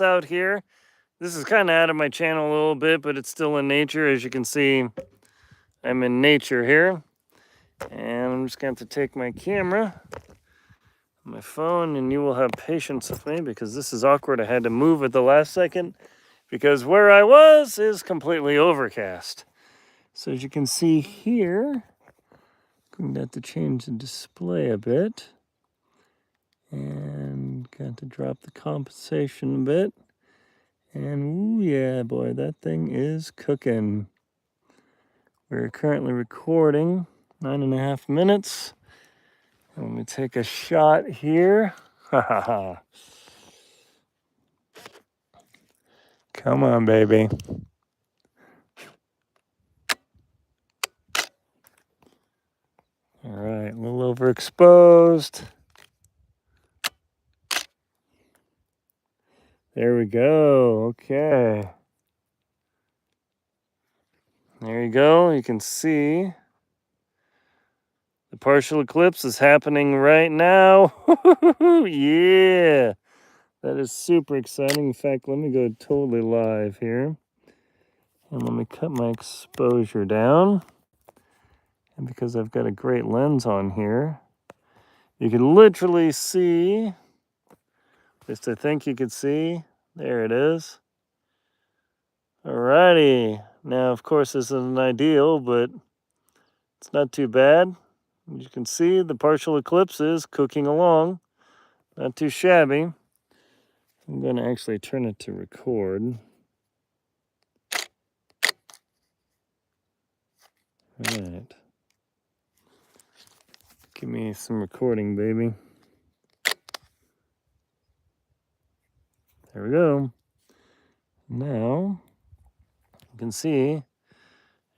out here. This is kind of out of my channel a little bit, but it's still in nature. As you can see, I'm in nature here. And I'm just going to have to take my camera, my phone, and you will have patience with me because this is awkward. I had to move at the last second because where I was is completely overcast. So as you can see here, I'm going to have to change the display a bit. And got to drop the compensation a bit. And ooh, yeah, boy, that thing is cooking. We're currently recording 9.5 minutes. Let me take a shot here. Ha ha ha. Come on, baby. All right, a little overexposed. There we go. Okay. There you go. You can see the partial eclipse is happening right now. Yeah. That is super exciting. In fact, let me go totally live here. And let me cut my exposure down. And because I've got a great lens on here, you can literally see, at least I think you could see, there it is. Alrighty. Now, of course, this isn't ideal, but it's not too bad. As you can see, the partial eclipse is cooking along. Not too shabby. I'm going to actually turn it to record. All right. Give me some recording, baby. There we go. Now, you can see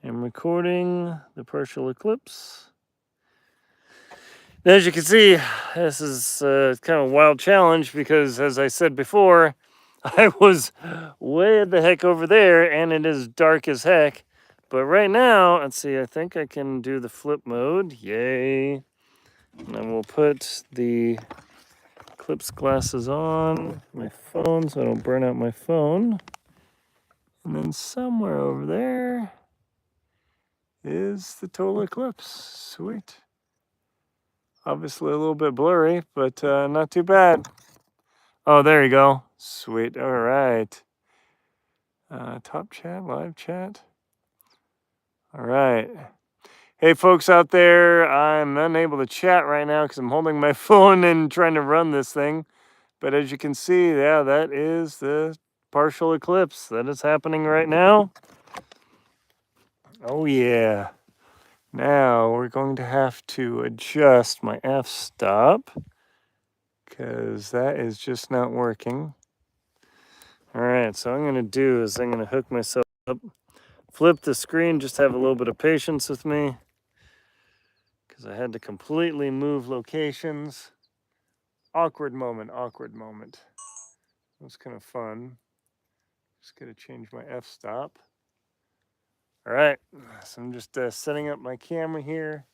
I'm recording the partial eclipse. As you can see, this is kind of a wild challenge because, as I said before, I was way the heck over there and it is dark as heck. But right now, let's see, I think I can do the flip mode. Yay. And then we'll put the Eclipse glasses on my phone so I don't burn out my phone. And then somewhere over there is the total eclipse. Sweet. Obviously a little bit blurry, but not too bad. Oh, there you go. Sweet. All right. Top chat, live chat. All right. Hey, folks out there, I'm unable to chat right now because I'm holding my phone and trying to run this thing. But as you can see, yeah, that is the partial eclipse that is happening right now. Oh, yeah. Now we're going to have to adjust my f-stop because that is just not working. All right, so what I'm going to do is I'm going to hook myself up, flip the screen, just have a little bit of patience with me because I had to completely move locations. Awkward moment, awkward moment. It was kind of fun. Just got to change my f-stop. All right, so I'm just setting up my camera here.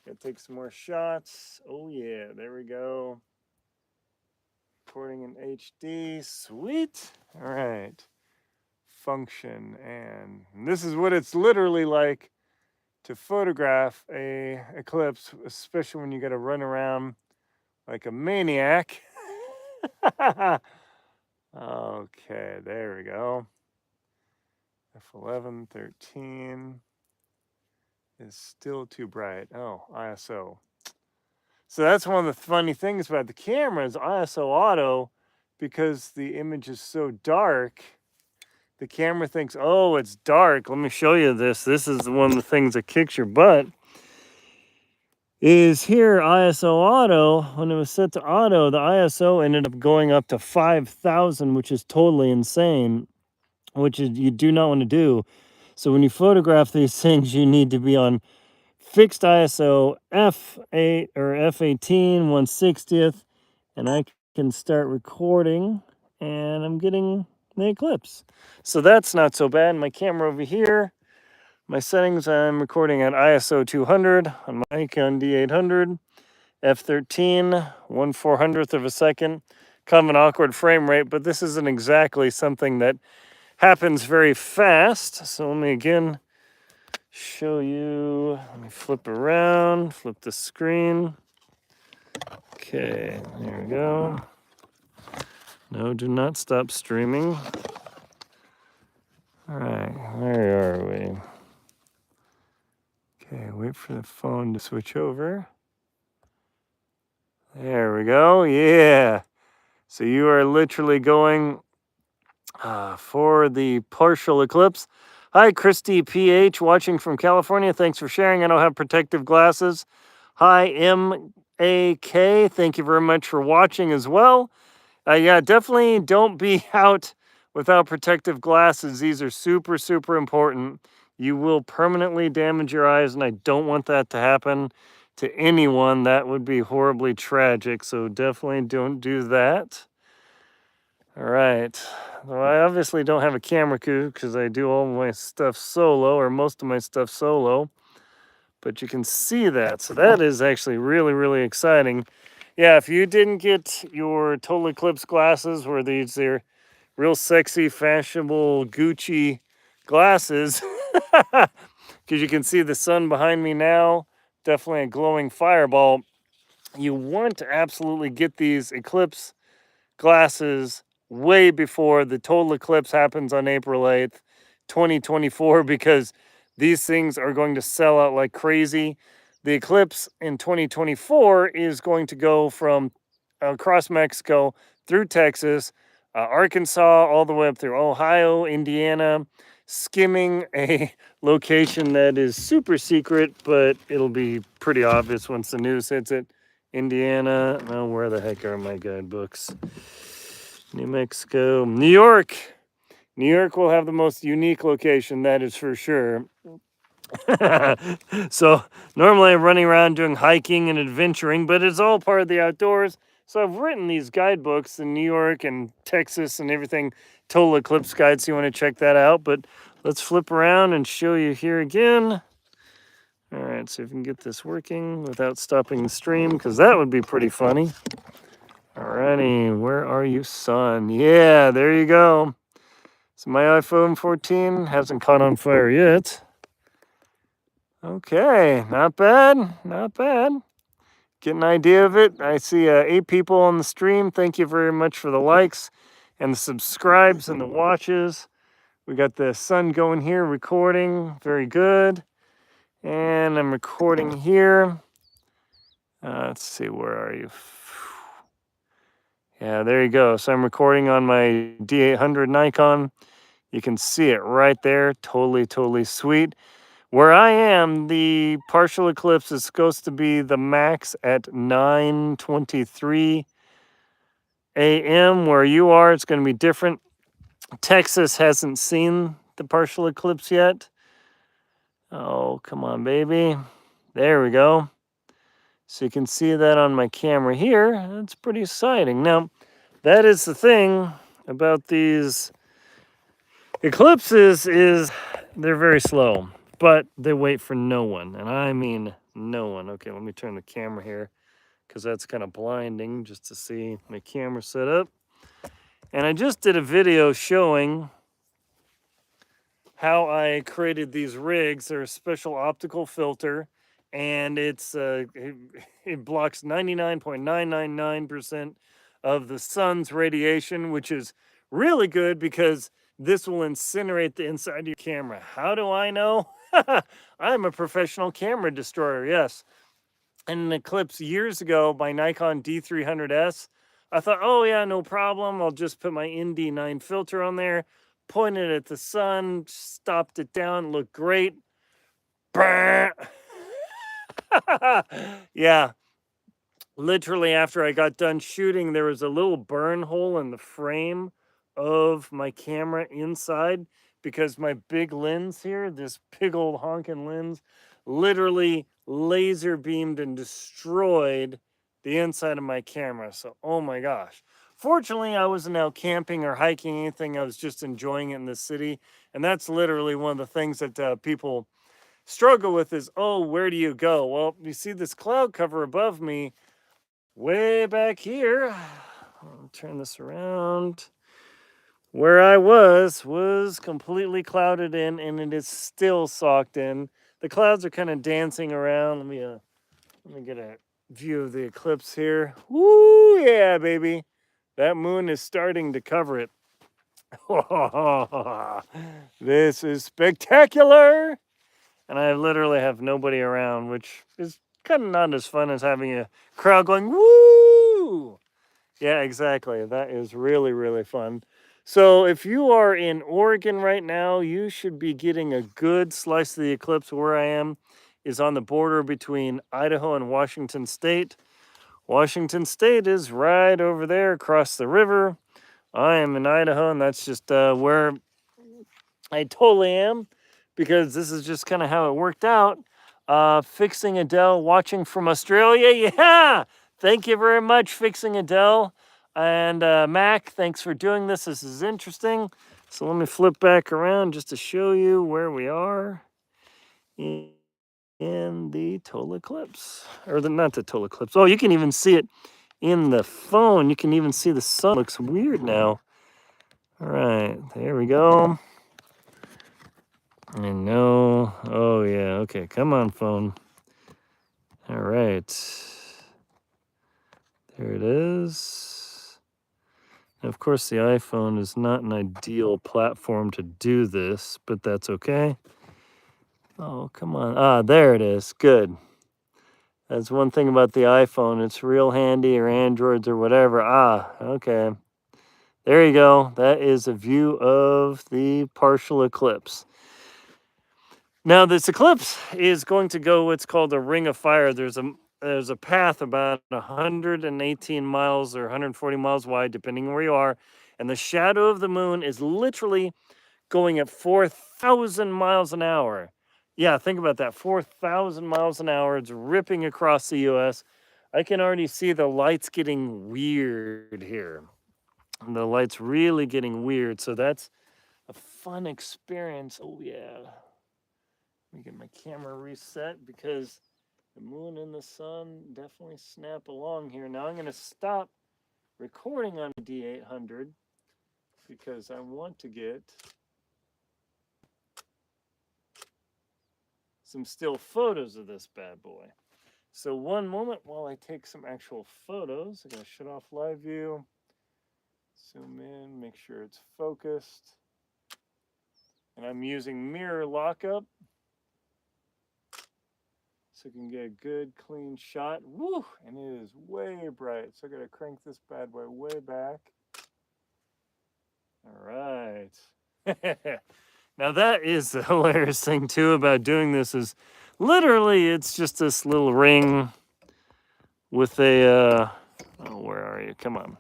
Gotta take some more shots. Oh yeah, there we go. Recording in HD, sweet. All right, function, and this is what it's literally like to photograph a eclipse, especially when you gotta run around like a maniac. Okay, there we go. F11, 13 is still too bright. Oh, ISO. So that's one of the funny things about the camera is ISO auto, because the image is so dark, the camera thinks, oh, it's dark. Let me show you this. This is one of the things that kicks your butt. Is here ISO auto, when it was set to auto, the ISO ended up going up to 5,000, which is totally insane, which is you do not want to do. So when you photograph these things, you need to be on fixed ISO F8 or F18 1/60th, and I can start recording, and I'm getting the eclipse. So that's not so bad. My camera over here, my settings, I'm recording at ISO 200 on my Nikon D800, F13, 1/400th of a second. kind of an awkward frame rate, but this isn't exactly something that happens very fast. So let me again show you. Let me flip around, flip the screen. Okay, there we go. No, do not stop streaming. All right, where are we? Okay, wait for the phone to switch over. There we go. Yeah. So you are literally going for the partial eclipse. Hi, Christy PH, watching from California. Thanks for sharing. I don't have protective glasses. Hi, MAK. Thank you very much for watching as well. Yeah, definitely don't be out without protective glasses. These are super, super important. You will permanently damage your eyes, and I don't want that to happen to anyone. That would be horribly tragic, so definitely don't do that. All right. Well, I obviously don't have a camera crew because I do all my stuff solo, or most of my stuff solo, but you can see that. So that is actually really, really exciting. Yeah, if you didn't get your total eclipse glasses, where they're real sexy, fashionable Gucci glasses, because you can see the sun behind me now, definitely a glowing fireball. You want to absolutely get these eclipse glasses way before the total eclipse happens on April 8th, 2024, because these things are going to sell out like crazy. The eclipse in 2024 is going to go from across Mexico through Texas, Arkansas, all the way up through Ohio, Indiana, skimming a location that is super secret, but it'll be pretty obvious once the news hits it. Indiana, oh, where the heck are my guidebooks? New Mexico, New York. New York will have the most unique location, that is for sure. So normally I'm running around doing hiking and adventuring, but it's all part of the outdoors. So I've written these guidebooks in New York and Texas and everything, total eclipse guides, so you want to check that out. But let's flip around and show you here again. All right, so if we can get this working without stopping the stream, because that would be pretty funny. Alrighty, where are you, son? Yeah, there you go. So my iPhone 14 hasn't caught on fire yet. Okay, not bad, not bad. Get an idea of it. I see 8 people on the stream. Thank you very much for the likes and the subscribes and the watches. We got the sun going here, recording. Very good. And I'm recording here. Let's see, where are you? Yeah, there you go. So I'm recording on my D800 Nikon. You can see it right there. Totally, totally sweet. Where I am, the partial eclipse is supposed to be the max at 9:23 a.m. Where you are, it's going to be different. Texas hasn't seen the partial eclipse yet. Oh, come on, baby. There we go. So you can see that on my camera here. That's pretty exciting. Now, that is the thing about these eclipses is they're very slow, but they wait for no one. And I mean no one. Okay, let me turn the camera here because that's kind of blinding just to see my camera set up. And I just did a video showing how I created these rigs. They're a special optical filter, and it blocks 99.999% of the sun's radiation, which is really good because this will incinerate the inside of your camera. How do I know? I'm a professional camera destroyer, yes. In an eclipse years ago, my Nikon D300S, I thought, oh yeah, no problem. I'll just put my ND9 filter on there, pointed at the sun, stopped it down, looked great. Yeah, literally after I got done shooting, there was a little burn hole in the frame of my camera inside because my big lens here, this big old honking lens, literally laser beamed and destroyed the inside of my camera. So, oh my gosh. Fortunately, I wasn't out camping or hiking anything. I was just enjoying it in the city. And that's literally one of the things that people struggle with is, oh, where do you go? Well, you see this cloud cover above me way back here. I'll turn this around. Where I was completely clouded in, and it is still socked in. The clouds are kind of dancing around. Let me get a view of the eclipse here. Woo, yeah, baby. That moon is starting to cover it. This is spectacular. And I literally have nobody around, which is kind of not as fun as having a crowd going, woo! Yeah, exactly. That is really, really fun. So if you are in Oregon right now, you should be getting a good slice of the eclipse. Where I am is on the border between Idaho and Washington State. Washington State is right over there across the river. I am in Idaho, and that's just where I totally am, because this is just kind of how it worked out. Fixing Adele, watching from Australia. Yeah, thank you very much, Fixing Adele. And Mac, thanks for doing this. This is interesting. So let me flip back around just to show you where we are in the total eclipse. Or not the total eclipse. Oh, you can even see it in the phone. You can even see the sun. Looks weird now. All right, there we go. And no, oh yeah, okay, come on, phone. All right, there it is. And of course, the iPhone is not an ideal platform to do this, but that's okay. Oh, come on. Ah, there it is. Good. That's one thing about the iPhone. It's real handy, or Androids or whatever. Ah, okay. There you go. That is a view of the partial eclipse. Now, this eclipse is going to go what's called a ring of fire. There's a path about 118 miles or 140 miles wide, depending on where you are, and the shadow of the moon is literally going at 4,000 miles an hour. Yeah, think about that. 4,000 miles an hour. It's ripping across the U.S. I can already see the lights getting weird here. The lights really getting weird. So that's a fun experience. Oh, yeah. Let me get my camera reset, because the moon and the sun definitely snap along here. Now I'm going to stop recording on the D800 because I want to get some still photos of this bad boy. So one moment while I take some actual photos. I'm going to shut off live view, zoom in, make sure it's focused. And I'm using mirror lockup so you can get a good clean shot. Woo! And it is way bright. So I got to crank this bad boy way back. All right. Now that is the hilarious thing too about doing this is literally it's just this little ring with a oh, where are you? Come on.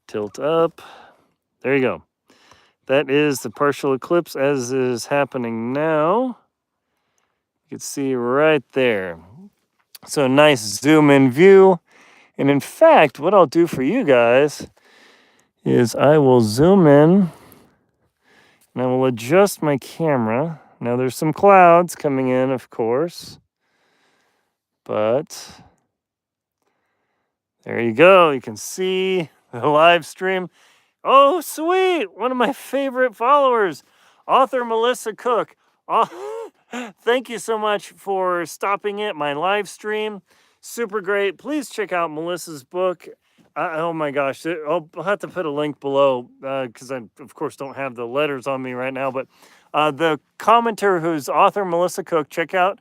Tilt up. There you go. That is the partial eclipse as is happening now. You can see right there. So nice zoom in view. And in fact, what I'll do for you guys is I will zoom in and I will adjust my camera. Now there's some clouds coming in, of course, but there you go. You can see the live stream. Oh, sweet. One of my favorite followers, author Melissa Cook. Oh, thank you so much for stopping at my live stream. Super great. Please check out Melissa's book. Oh my gosh. I'll have to put a link below because I, of course, don't have the letters on me right now. But the commenter who's author Melissa Cook, check out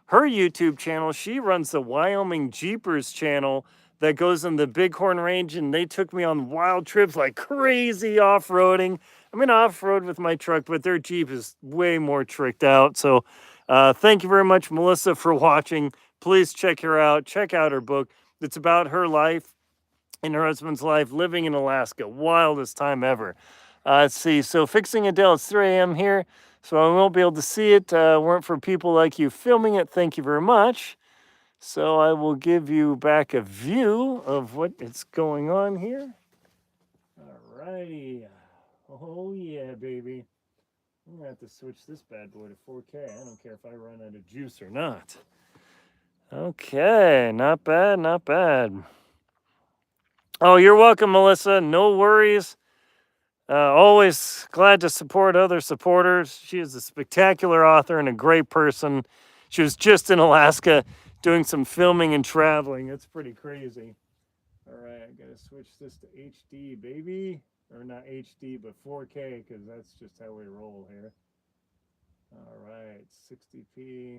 her YouTube channel. She runs the Wyoming Jeepers channel that goes in the Bighorn Range, and they took me on wild trips like crazy off-roading. I'm in off-road with my truck, but their Jeep is way more tricked out. So thank you very much, Melissa, for watching. Please check her out. Check out her book. It's about her life and her husband's life living in Alaska. Wildest time ever. Let's see. So Fixing Adele, it's 3 a.m. here, so I won't be able to see it. Weren't for people like you filming it. Thank you very much. So I will give you back a view of what is going on here. All righty. Oh yeah, baby. I'm gonna have to switch this bad boy to 4K. I don't care if I run out of juice or not. Okay, not bad, not bad. Oh, you're welcome, Melissa. No worries. Always glad to support other supporters. She is a spectacular author and a great person. She was just in Alaska doing some filming and traveling. It's pretty crazy. All right, I gotta switch this to HD, baby. Or not HD, but 4K, because that's just how we roll here. All right, 60p.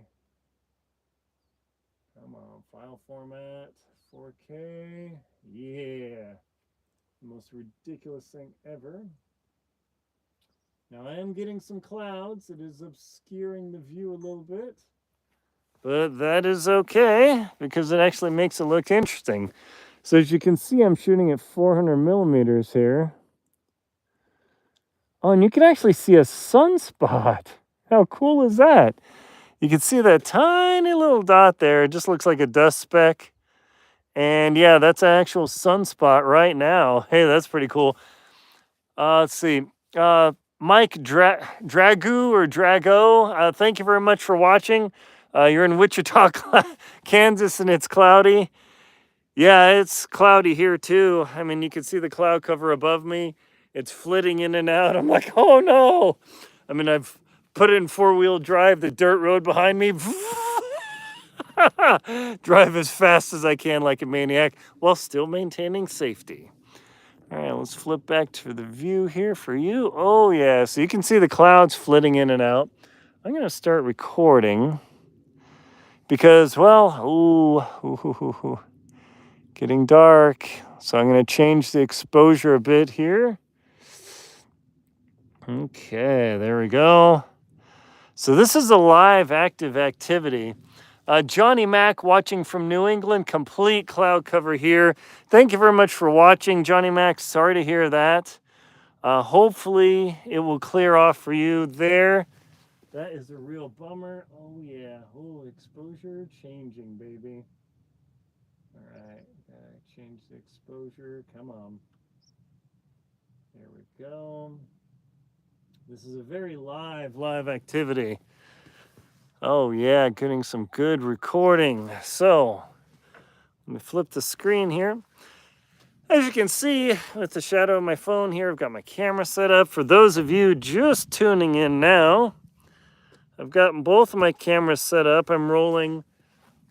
Come on, file format, 4K. Yeah, the most ridiculous thing ever. Now I am getting some clouds. It is obscuring the view a little bit. But that is okay because it actually makes it look interesting. So as you can see, I'm shooting at 400 millimeters here. Oh, and you can actually see a sunspot. How cool is that? You can see that tiny little dot there. It just looks like a dust speck. And yeah, that's an actual sunspot right now. Hey, that's pretty cool. Let's see. Mike Dragu or Drago, thank you very much for watching. You're in Wichita, Kansas, and it's cloudy. Yeah, it's cloudy here too. I mean, you can see the cloud cover above me. It's flitting in and out. I'm like, oh no. I mean, I've put it in four-wheel drive, the dirt road behind me. Drive as fast as I can like a maniac while still maintaining safety. All right, let's flip back to the view here for you. Oh, yeah, so you can see the clouds flitting in and out. I'm going to start recording because, well, ooh, getting dark. So I'm going to change the exposure a bit here. Okay, there we go. So this is a live active activity. Johnny Mac watching from New England, complete cloud cover here. Thank you very much for watching, Johnny Mac. Sorry to hear that. Hopefully it will clear off for you there. That is a real bummer. Oh yeah, oh, exposure changing, baby. All right, change the exposure, come on. There we go. This is a very live activity. Oh yeah, getting some good recording. So, let me flip the screen here. As you can see, with the shadow of my phone here, I've got my camera set up. For those of you just tuning in now, I've got both of my cameras set up. I'm rolling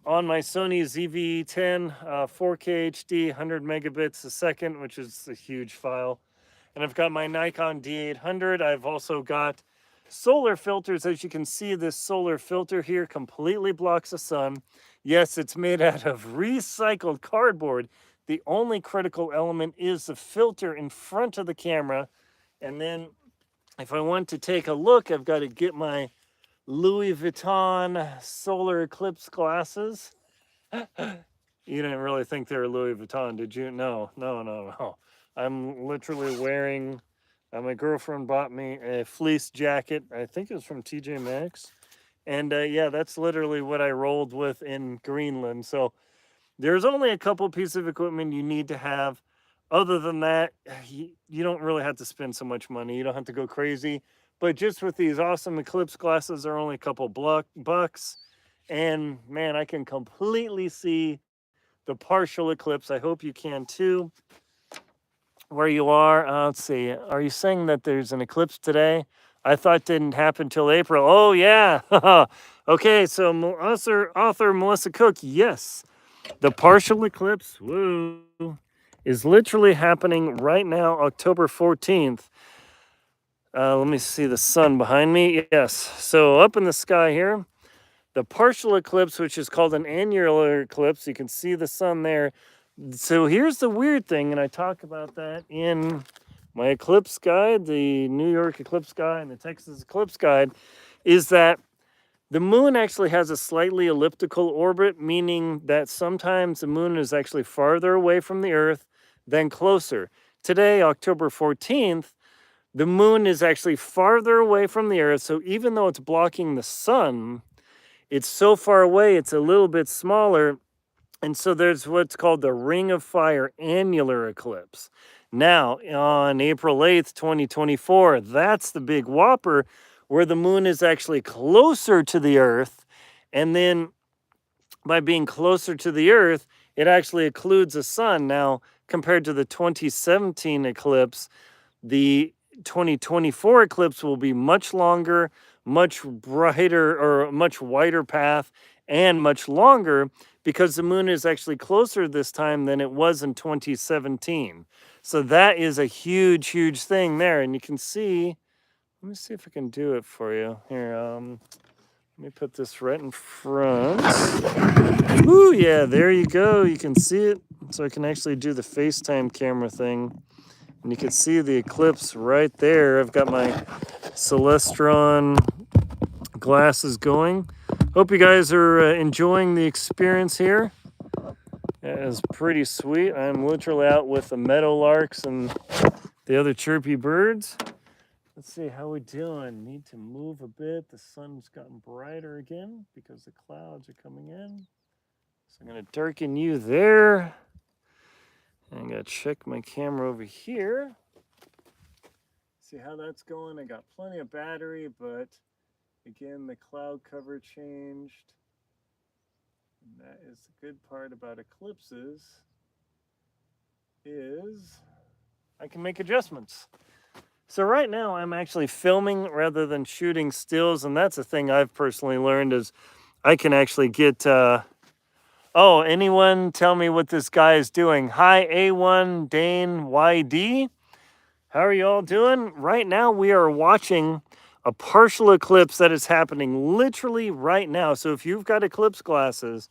on my Sony ZV-10 4K HD, 100 megabits a second, which is a huge file. And I've got my Nikon D800. I've also got solar filters. As you can see, this solar filter here completely blocks the sun. Yes, it's made out of recycled cardboard. The only critical element is the filter in front of the camera. And then if I want to take a look, I've got to get my Louis Vuitton solar eclipse glasses. You didn't really think they were Louis Vuitton, did you? No. I'm literally wearing, my girlfriend bought me a fleece jacket. I think it was from TJ Maxx. And yeah, that's literally what I rolled with in Greenland. So there's only a couple pieces of equipment you need to have. Other than that, you don't really have to spend so much money. You don't have to go crazy. But just with these awesome Eclipse glasses, they're only a couple bucks. And man, I can completely see the partial eclipse. I hope you can too. Where you are, let's see. Are you saying that there's an eclipse today? I thought didn't happen till April. Oh yeah. Okay, so author Melissa Cook, yes. The partial eclipse, woo, is literally happening right now, October 14th. Let me see the sun behind me. Yes. So up in the sky here, the partial eclipse, which is called an annular eclipse, you can see the sun there. So here's the weird thing, and I talk about that in my eclipse guide, the New York eclipse guide and the Texas eclipse guide, is that the moon actually has a slightly elliptical orbit, meaning that sometimes the moon is actually farther away from the Earth than closer. Today, October 14th, the moon is actually farther away from the Earth, so even though it's blocking the sun, it's so far away, it's a little bit smaller. And so there's what's called the Ring of Fire annular eclipse. Now, on April 8th, 2024, that's the big whopper where the moon is actually closer to the Earth. And then by being closer to the Earth, it actually occludes the sun. Now, compared to the 2017 eclipse, the 2024 eclipse will be much longer, much brighter, or much wider path, and much longer because the moon is actually closer this time than it was in 2017. So that is a huge, huge thing there. And you can see, let me see if I can do it for you. Here, let me put this right in front. Ooh, yeah, there you go. You can see it. So I can actually do the FaceTime camera thing. And you can see the eclipse right there. I've got my Celestron glasses going. Hope you guys are enjoying the experience here. It is pretty sweet. I'm literally out with the meadowlarks and the other chirpy birds. Let's see, how we doing? Need to move a bit. The sun's gotten brighter again because the clouds are coming in. So I'm going to darken you there. I'm going to check my camera over here. See how that's going. I got plenty of battery, but again, the cloud cover changed. And that is the good part about eclipses is I can make adjustments. So right now I'm actually filming rather than shooting stills, and that's a thing I've personally learned is I can actually get oh, anyone tell me what this guy is doing? Hi, A1 Dane YD. How are you all doing? Right now we are watching a partial eclipse that is happening literally right now. So if you've got eclipse glasses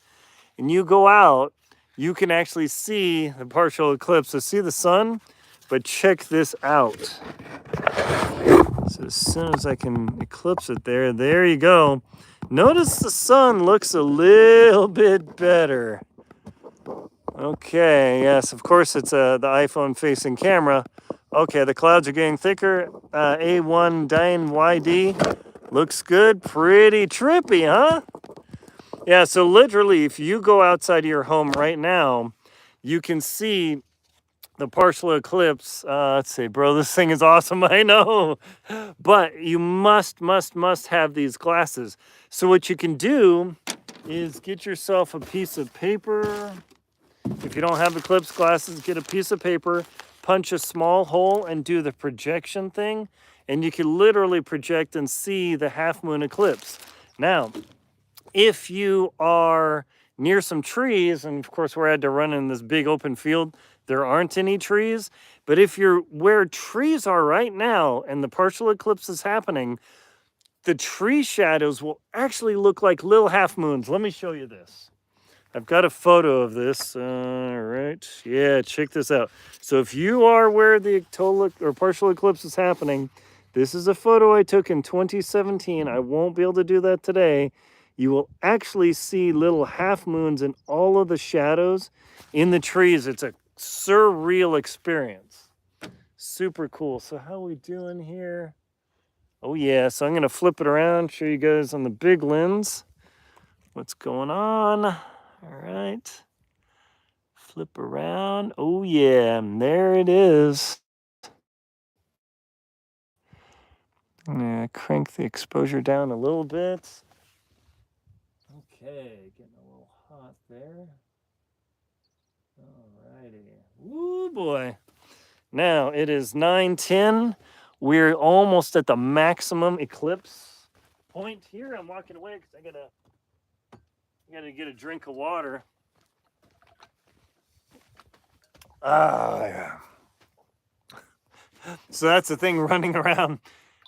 and you go out, you can actually see the partial eclipse. So see the sun, but check this out. So as soon as I can eclipse it there you go. Notice the sun looks a little bit better. Okay, yes, of course it's the iPhone facing camera. Okay, the clouds are getting thicker. A1 Dane YD looks good. Pretty trippy, huh? Yeah, so literally, if you go outside of your home right now, you can see the partial eclipse. Let's see, bro, this thing is awesome, I know. But you must have these glasses. So what you can do is get yourself a piece of paper. If you don't have eclipse glasses, get a piece of paper, punch a small hole, and do the projection thing. And you can literally project and see the half moon eclipse. Now, if you are near some trees, and of course we're had to run in this big open field, there aren't any trees. But if you're where trees are right now and the partial eclipse is happening, the tree shadows will actually look like little half moons. Let me show you this. I've got a photo of this. All right. Yeah, check this out. So if you are where the total or partial eclipse is happening, this is a photo I took in 2017. I won't be able to do that today. You will actually see little half moons in all of the shadows in the trees. It's a surreal experience. Super cool. So how are we doing here? Oh yeah, so I'm going to flip it around, show you guys on the big lens what's going on. All right. Flip around. Oh yeah, and there it is. I'm going to crank the exposure down a little bit. Okay, getting a little hot there. Alrighty. Woo boy. Now it is 9:10. We're almost at the maximum eclipse point here. I'm walking away because I gotta get a drink of water. Yeah. So that's the thing running around.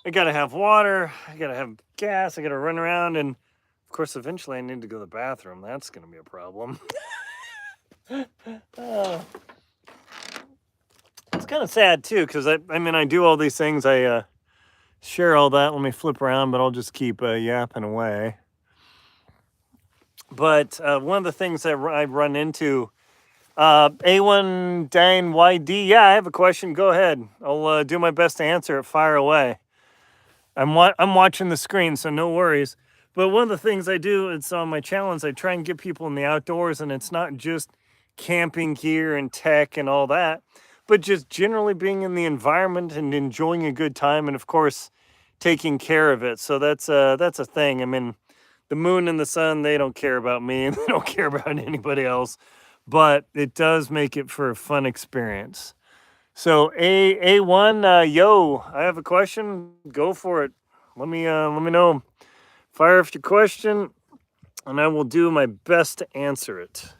I gotta have water, I gotta have gas, I gotta run around, and of course eventually I need to go to the bathroom. That's gonna be a problem. It's kind of sad too, because I mean I do all these things, I share all that. Let me flip around, but I'll just keep yapping away. But one of the things that I run into, A1 Dane YD, yeah, I have a question. Go ahead. I'll do my best to answer it. Fire away. I'm watching the screen, so no worries. But one of the things I do, it's on my channel, is I try and get people in the outdoors, and it's not just camping gear and tech and all that, but just generally being in the environment and enjoying a good time, and of course, taking care of it. So that's a thing. I mean, the moon and the sun, they don't care about me, and they don't care about anybody else. but it does make it for a fun experience. So A1, yo, I have a question. Go for it. Let me know. Fire off your question, and I will do my best to answer it.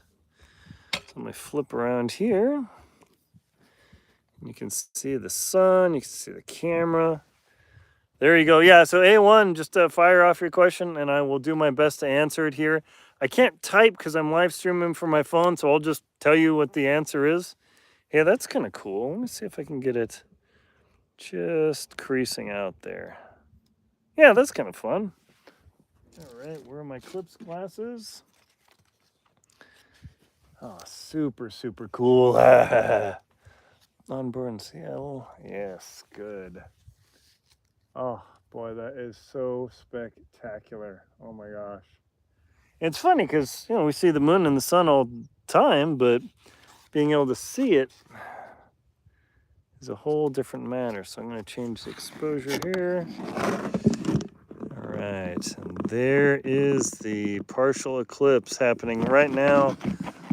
So let me flip around here. You can see the sun. You can see the camera. There you go. Yeah, so A1, just fire off your question, and I will do my best to answer it here. I can't type because I'm live streaming from my phone, so I'll just tell you what the answer is. Yeah, that's kind of cool. Let me see if I can get it just creasing out there. Yeah, that's kind of fun. All right, where are my Eclipse glasses? Oh, super, super cool. On Burn Seattle. Yes, good. Oh, boy, that is so spectacular. Oh, my gosh. It's funny because, we see the moon and the sun all the time, but being able to see it is a whole different matter. So I'm going to change the exposure here. All right, and there is the partial eclipse happening right now,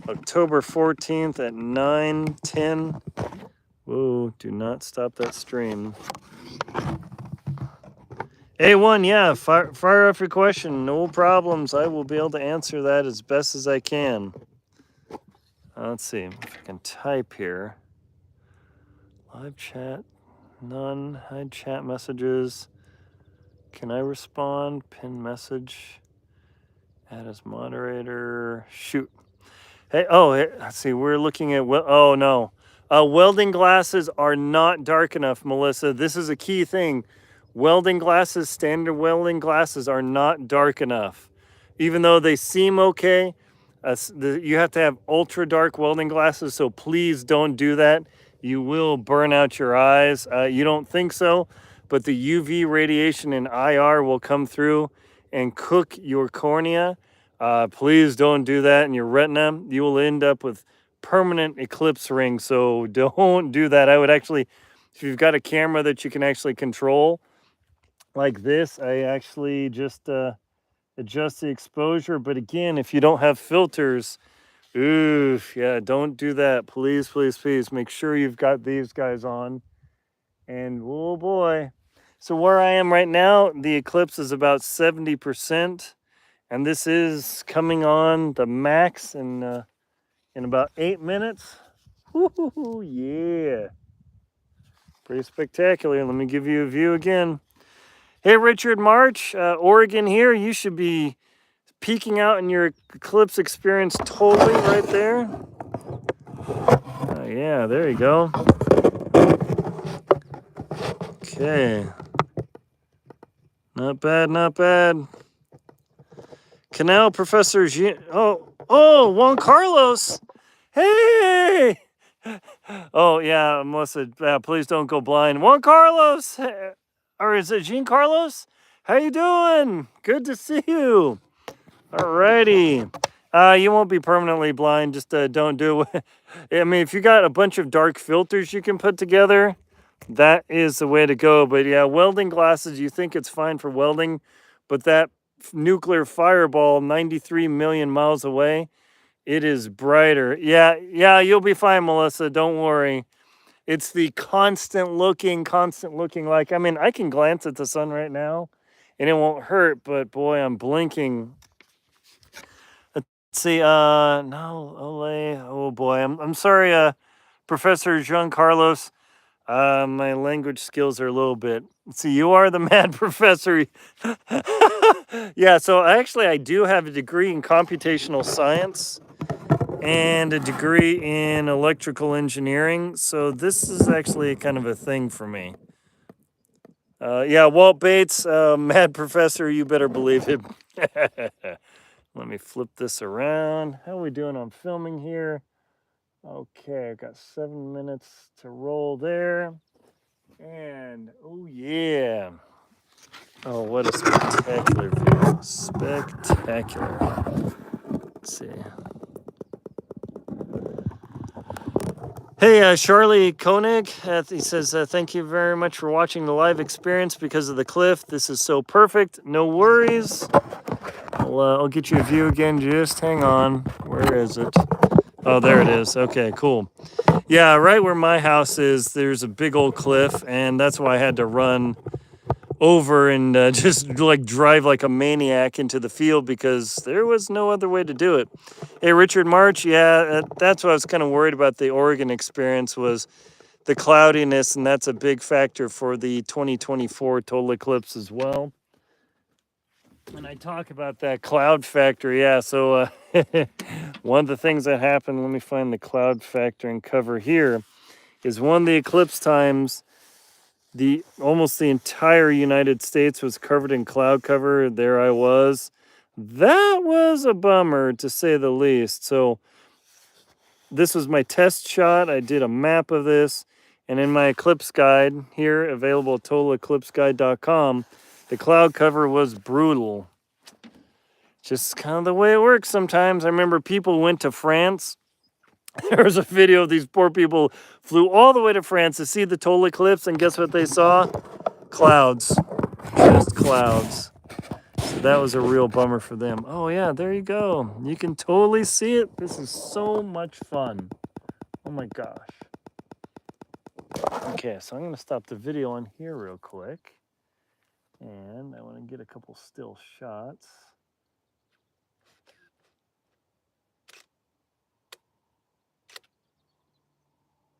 October 14th at 9:10. Whoa, do not stop that stream. A1, yeah, fire off your question. No problems. I will be able to answer that as best as I can. Let's see if I can type here. Live chat, none. Hide chat messages. Can I respond? Pin message. Add as moderator. Shoot. Hey, let's see. We're looking at, oh no. Welding glasses are not dark enough, Melissa. This is a key thing. Welding glasses, standard welding glasses are not dark enough. Even though they seem okay, you have to have ultra dark welding glasses, so please don't do that. You will burn out your eyes. You don't think so, but the UV radiation and IR will come through and cook your cornea. Please don't do that in your retina. You will end up with permanent eclipse ring, so don't do that. I would actually, if you've got a camera that you can actually control like this, I actually just adjust the exposure. But again, if you don't have filters, oof, yeah, don't do that. Please, please, please make sure you've got these guys on. And oh boy. So where I am right now, the eclipse is about 70%. And this is coming on the max in about 8 minutes. Woo-hoo-hoo, yeah. Pretty spectacular. Let me give you a view again. Hey, Richard March, Oregon here. You should be peeking out in your eclipse experience totally right there. Yeah, there you go. Okay. Not bad, not bad. Canal Professor Juan Carlos. Hey! Oh, yeah, Melissa, please don't go blind. Juan Carlos! Or is it Jean Carlos? How you doing? Good to see you. Alrighty. You won't be permanently blind. Just don't do it. I mean, if you got a bunch of dark filters you can put together, that is the way to go. But yeah, welding glasses, you think it's fine for welding, but that nuclear fireball 93 million miles away, it is brighter. Yeah, you'll be fine, Melissa. Don't worry. It's the constant looking like, I mean, I can glance at the sun right now and it won't hurt, but boy, I'm blinking. Let's see, no, Ole, oh boy, I'm sorry, Professor Jean Carlos. My language skills are a little bit. Let's see, you are the mad professor. Yeah, so actually I do have a degree in computational science and a degree in electrical engineering. So this is actually kind of a thing for me. Yeah, Walt Bates, mad professor, you better believe it. Let me flip this around. How are we doing on filming here? Okay, I've got 7 minutes to roll there. And, oh yeah. Oh, what a spectacular view. Spectacular. Let's see. Hey, Charlie Koenig, he says, thank you very much for watching the live experience because of the cliff. This is so perfect. No worries. I'll get you a view again. Just hang on. Where is it? Oh, there it is. Okay, cool. Yeah, right where my house is, there's a big old cliff, and that's why I had to run over and just like drive like a maniac into the field because there was no other way to do it. Hey, Richard March, yeah, that's what I was kind of worried about the Oregon experience was the cloudiness, and that's a big factor for the 2024 total eclipse as well. And I talk about that cloud factor, yeah. So one of the things that happened, let me find the cloud factor and cover here, is one of the eclipse times, the almost the entire United States was covered in cloud cover. There I was. That was a bummer to say the least. So this was my test shot. I did a map of this, and in my eclipse guide here, available at totaleclipseguide.com, the cloud cover was brutal. Just kind of the way it works sometimes. I remember people went to France. There was a video of these poor people flew all the way to France to see the total eclipse, and guess what they saw? Clouds. Just clouds. So that was a real bummer for them. Oh yeah, there you go. You can totally see it. This is so much fun. Oh my gosh. Okay, so I'm going to stop the video on here real quick. And I want to get a couple still shots.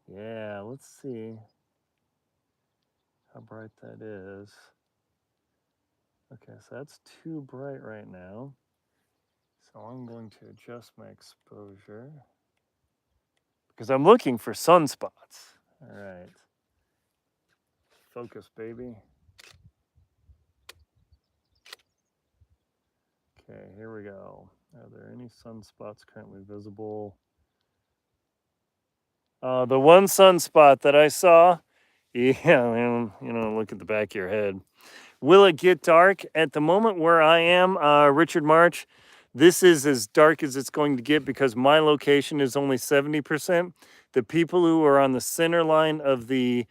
Yeah, let's see how bright that is. Okay, so that's too bright right now. So I'm going to adjust my exposure because I'm looking for sunspots. All right. Focus, baby. Okay, here we go. Are there any sunspots currently visible? The one sunspot that I saw, yeah, look at the back of your head. Will it get dark? At the moment where I am, Richard March, this is as dark as it's going to get because my location is only 70%. The people who are on the center line of the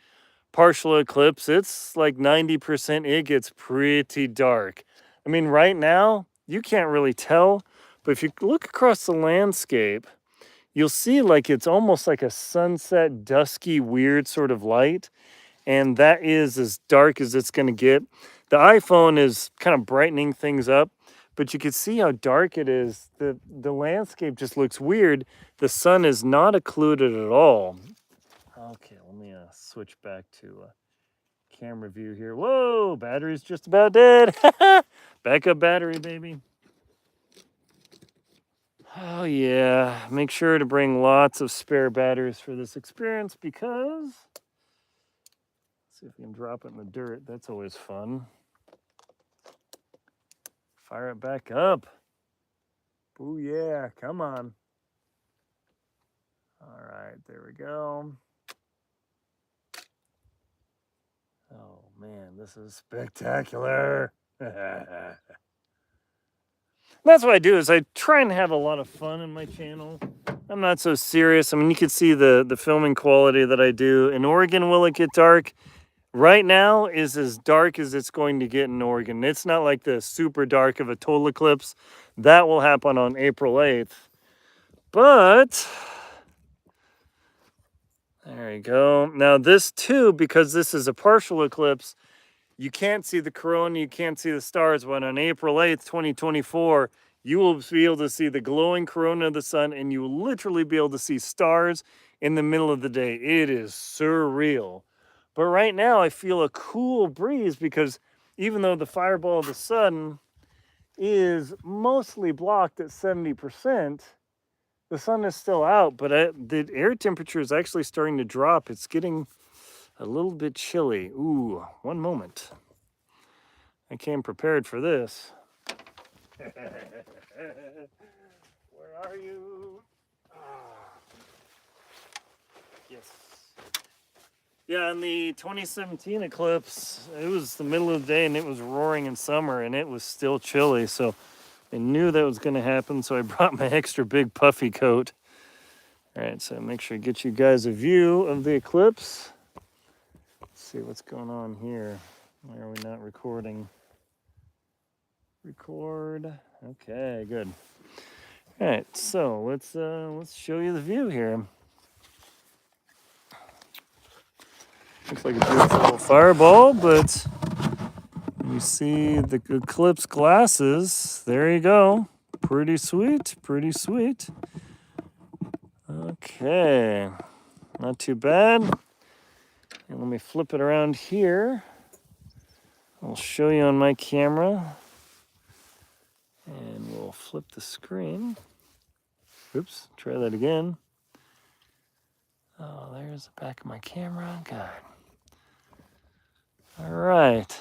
partial eclipse, it's like 90%. It gets pretty dark. I mean, right now, you can't really tell, but if you look across the landscape, you'll see like it's almost like a sunset, dusky, weird sort of light. And that is as dark as it's going to get. The iPhone is kind of brightening things up, but you can see how dark it is. The landscape just looks weird. The sun is not occluded at all. Okay, let me switch back to camera view here. Whoa, battery's just about dead. Backup battery, baby. Oh yeah, make sure to bring lots of spare batteries for this experience because, let's see if we can drop it in the dirt. That's always fun. Fire it back up. Oh yeah, come on. All right, there we go. Oh man, this is spectacular. That's what I do is I try and have a lot of fun in my channel. I'm not so serious. I mean, you can see the filming quality that I do. In Oregon, will it get dark? Right now is as dark as it's going to get in Oregon. It's not like the super dark of a total eclipse. That will happen on April 8th. But there you go. Now this too, because this is a partial eclipse, you can't see the corona, you can't see the stars. But on April 8th, 2024, you will be able to see the glowing corona of the sun, and you will literally be able to see stars in the middle of the day. It is surreal. But right now, I feel a cool breeze because even though the fireball of the sun is mostly blocked at 70%, the sun is still out, but the air temperature is actually starting to drop. It's getting a little bit chilly. Ooh, one moment. I came prepared for this. Where are you? Yes. Yeah, in the 2017 eclipse, it was the middle of the day and it was roaring in summer and it was still chilly. So I knew that was going to happen. So I brought my extra big puffy coat. All right, so make sure to get you guys a view of the eclipse. Let's see what's going on here. Why are we not recording? Record. Okay, good. All right, so let's show you the view here. Looks like a beautiful fireball, but you see the Eclipse glasses. There you go. Pretty sweet, pretty sweet. Okay, not too bad. And let me flip it around here. I'll show you on my camera. And we'll flip the screen. Oops, try that again. Oh, there's the back of my camera. Good. All right.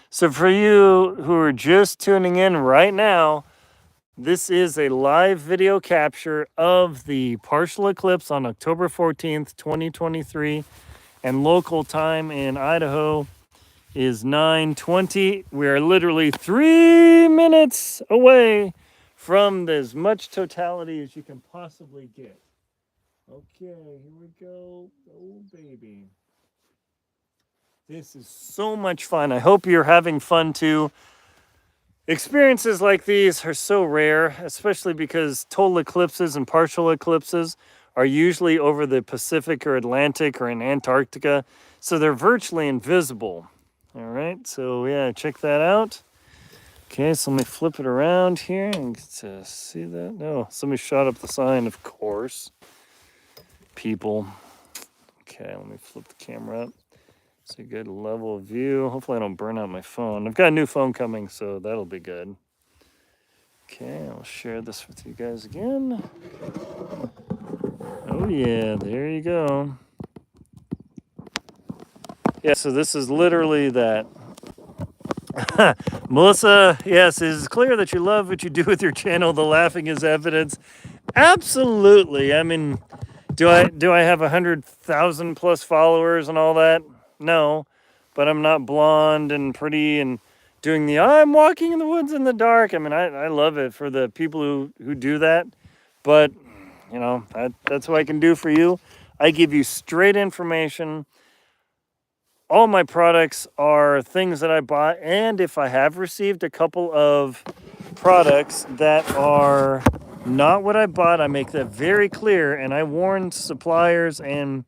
So for you who are just tuning in right now, this is a live video capture of the partial eclipse on October 14th, 2023, and local time in Idaho is 9:20. We are literally 3 minutes away from as much totality as you can possibly get. Okay, here we go. Oh, baby. This is so much fun. I hope you're having fun too. Experiences like these are so rare, especially because total eclipses and partial eclipses are usually over the Pacific or Atlantic or in Antarctica, so they're virtually invisible. All right, so yeah, check that out. Okay, so let me flip it around here and get to see that. No, somebody shot up the sign, of course. People. Okay, let me flip the camera up. It's a good level of view. Hopefully I don't burn out my phone. I've got a new phone coming, so that'll be good. Okay, I'll share this with you guys again. Oh yeah, there you go. Yeah, so this is literally that. Melissa, yes, it is clear that you love what you do with your channel. The laughing is evidence. Absolutely. I mean, do I have 100,000 plus followers and all that? No, but I'm not blonde and pretty and doing the I'm walking in the woods in the dark. I mean, I love it for the people who do that, but you know that's what I can do for you. I give you straight information. All my products are things that I bought, and if I have received a couple of products that are not what I bought, I make that very clear, and I warn suppliers and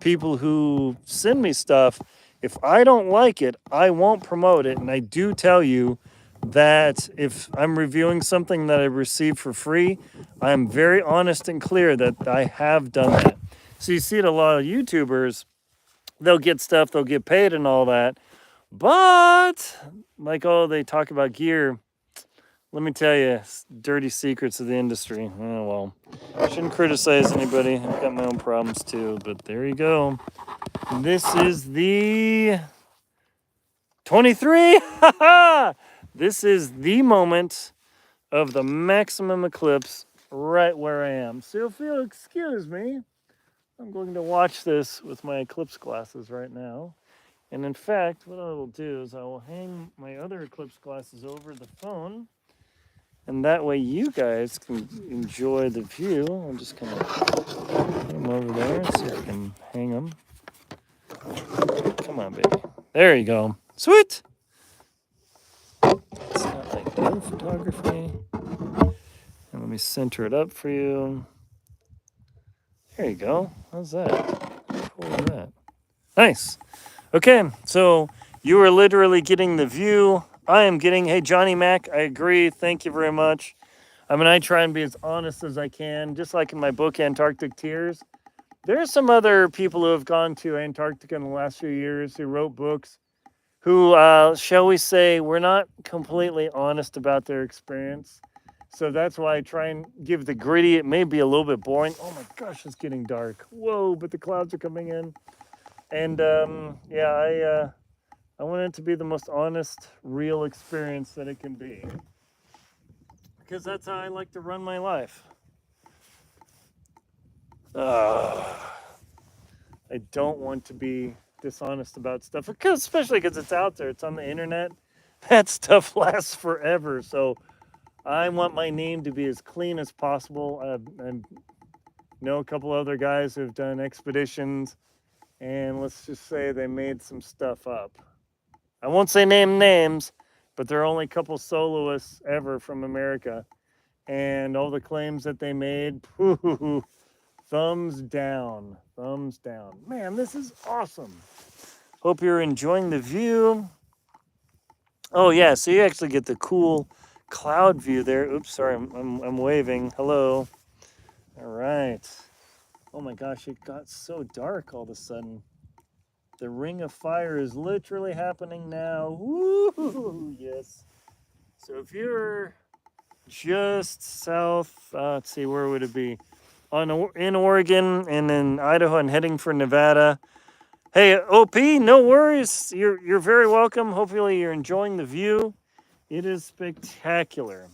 people who send me stuff, if I don't like it, I won't promote it, and I do tell you that if I'm reviewing something that I received for free, I'm very honest and clear that I have done that. So you see it a lot of YouTubers, they'll get stuff, they'll get paid and all that. But, like, oh, they talk about gear. Let me tell you, dirty secrets of the industry. Oh, well, I shouldn't criticize anybody. I've got my own problems too, but there you go. This is the 23. This is the moment of the maximum eclipse right where I am. So if you'll excuse me, I'm going to watch this with my eclipse glasses right now. And in fact, what I will do is I will hang my other eclipse glasses over the phone. And that way you guys can enjoy the view. I'm just going to put them over there so I can hang them. Come on, baby. There you go. Sweet. It's not like no photography. And let me center it up for you. There you go. How's that? How cool is that? Nice. Okay, so you are literally getting the view. I am getting, hey, Johnny Mac, I agree. Thank you very much. I mean, I try and be as honest as I can, just like in my book, Antarctic Tears. There's some other people who have gone to Antarctica in the last few years who wrote books who, shall we say, were not completely honest about their experience. So that's why I try and give the gritty. It may be a little bit boring. Oh my gosh, it's getting dark. Whoa, but the clouds are coming in. And yeah, I want it to be the most honest, real experience that it can be. Because that's how I like to run my life. I don't want to be dishonest about stuff, because especially because it's out there, it's on the internet. That stuff lasts forever. So I want my name to be as clean as possible. I know a couple other guys who've done expeditions, and let's just say they made some stuff up. I won't say names, but there are only a couple soloists ever from America and all the claims that they made. Woo-hoo-hoo. Thumbs down. Thumbs down. Man, this is awesome. Hope you're enjoying the view. Oh yeah, so you actually get the cool cloud view there. Oops, sorry, I'm waving. Hello. All right. Oh my gosh, it got so dark all of a sudden. The ring of fire is literally happening now. Woo! Yes. So if you're just south, let's see, where would it be? In Oregon and in Idaho and heading for Nevada. Hey, OP, no worries. You're very welcome. Hopefully you're enjoying the view. It is spectacular.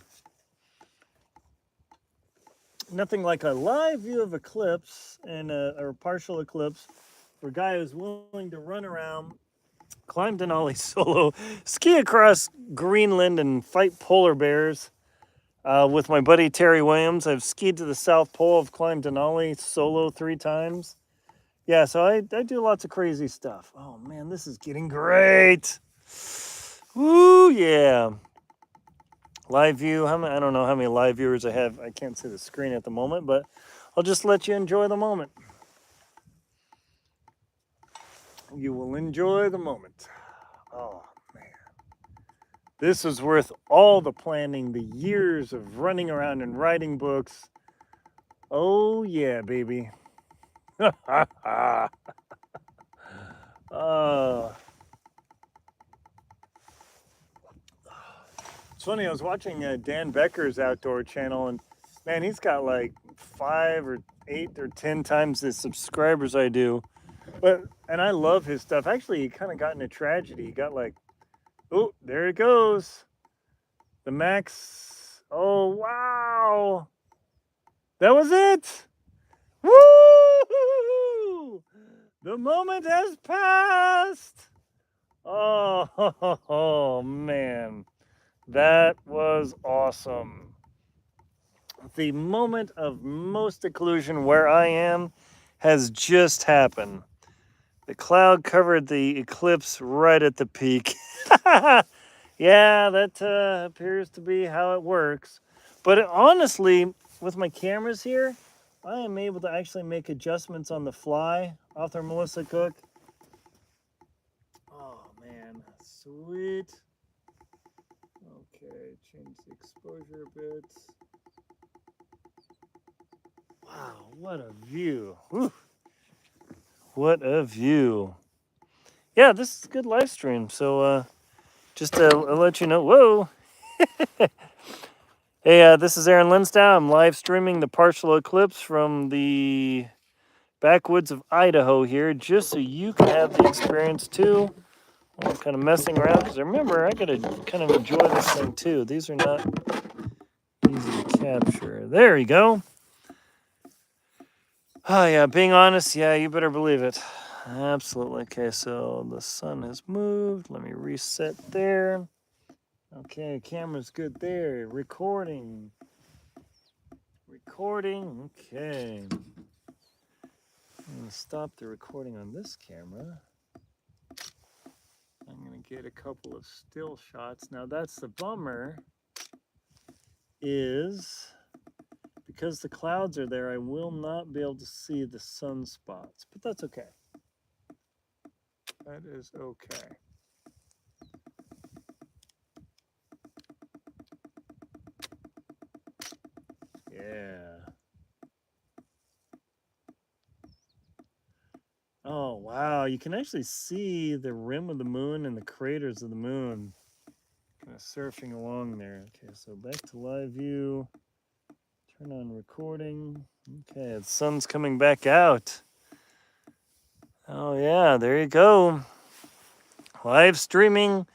Nothing like a live view of eclipse and or partial eclipse for a guy who's willing to run around, climb Denali solo, ski across Greenland, and fight polar bears. With my buddy Terry Williams, I've skied to the South Pole. I've climbed Denali solo 3 times. Yeah, so I do lots of crazy stuff. Oh man, this is getting great. Woo, yeah. Live view, I don't know how many live viewers I have. I can't see the screen at the moment, but I'll just let you enjoy the moment. You will enjoy the moment. Oh, man. This is worth all the planning, the years of running around and writing books. Oh, yeah, baby. It's funny, I was watching Dan Becker's outdoor channel, and man, he's got like 5 or 8 or 10 times the subscribers I do. And I love his stuff. Actually, he kind of got in a tragedy. He got like, oh, there it goes. The max. Oh, wow. That was it. Woo! The moment has passed. Oh, man. That was awesome. The moment of most occlusion where I am has just happened. The cloud covered the eclipse right at the peak. Yeah, that appears to be how it works. But honestly, with my cameras here, I am able to actually make adjustments on the fly. Author Melissa Cook. Oh, man. Sweet. Okay, change the exposure a bit. Wow, what a view. Whew. What a view. Yeah, this is a good live stream. So just to let you know, whoa. Hey, this is Aaron Linsdow. I'm live streaming the partial eclipse from the backwoods of Idaho here, just so you can have the experience too. I'm kind of messing around because remember, I got to kind of enjoy this thing too. These are not easy to capture. There you go. Oh, yeah, being honest, yeah, you better believe it. Absolutely. Okay, so the sun has moved. Let me reset there. Okay, camera's good there. Recording. Okay. I'm going to stop the recording on this camera. I'm going to get a couple of still shots. Now, that's the bummer, is because the clouds are there, I will not be able to see the sunspots, but that's okay. That is okay. Yeah. Oh, wow. You can actually see the rim of the moon and the craters of the moon kind of surfing along there. Okay, so back to live view. Turn on recording. Okay, the sun's coming back out. Oh, yeah, there you go. Live streaming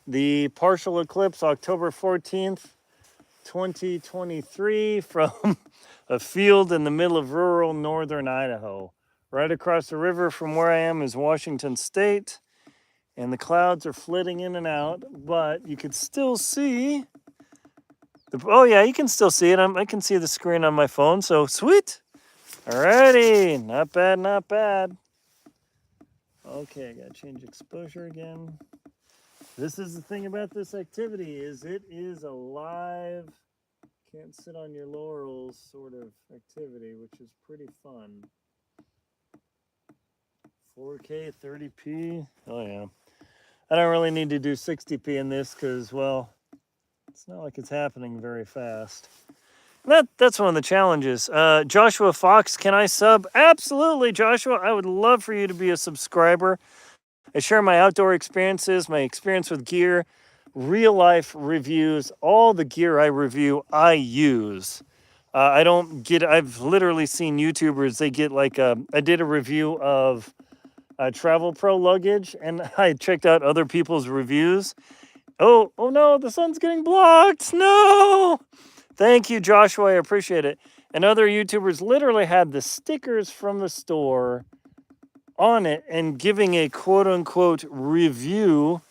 the partial eclipse October 14th, 2023 from a field in the middle of rural northern Idaho. Right across the river from where I am is Washington State, and the clouds are flitting in and out, but you can still see oh yeah, you can still see it. I can see the screen on my phone, so sweet. Alrighty, not bad, not bad. Okay, I gotta change exposure again. This is the thing about this activity, is it is a live can't sit on your laurels sort of activity, which is pretty fun. 4K 30p. Oh yeah. I don't really need to do 60p in this because, well, it's not like it's happening very fast. That's one of the challenges. Joshua Fox, can I sub? Absolutely, Joshua. I would love for you to be a subscriber. I share my outdoor experiences, my experience with gear, real life reviews, all the gear I review, I use. I don't get, I've literally seen YouTubers, they get like, I did a review of Travel Pro luggage and I checked out other people's reviews. Oh no, the sun's getting blocked. No. Thank you, Joshua. I appreciate it. And other YouTubers literally had the stickers from the store on it and giving a quote unquote review.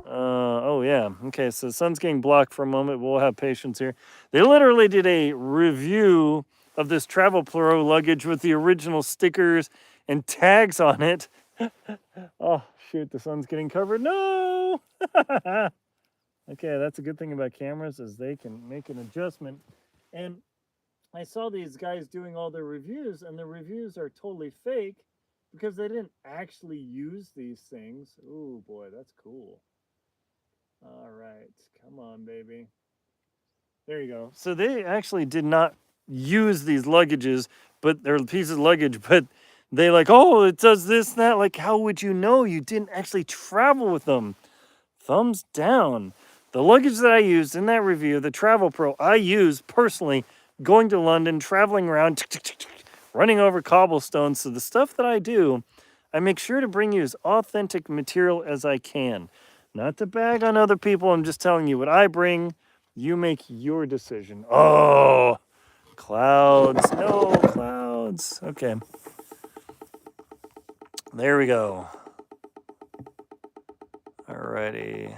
Oh, yeah. Okay, so the sun's getting blocked for a moment. We'll have patience here. They literally did a review of this Travel Pro luggage with the original stickers and tags on it. Oh, shoot, the sun's getting covered. No! Okay, that's a good thing about cameras is they can make an adjustment. And I saw these guys doing all their reviews, and the reviews are totally fake because they didn't actually use these things. Ooh, boy, that's cool. All right, come on, baby. There you go. So they actually did not use these luggages, but they're pieces of luggage, but they like, oh, it does this, that. Like, how would you know? You didn't actually travel with them. Thumbs down. The luggage that I used in that review, the Travel Pro, I use personally going to London, traveling around, running over cobblestones. So the stuff that I do, I make sure to bring you as authentic material as I can. Not to bag on other people. I'm just telling you what I bring. You make your decision. Oh, clouds. No clouds. Okay. There we go. Alrighty.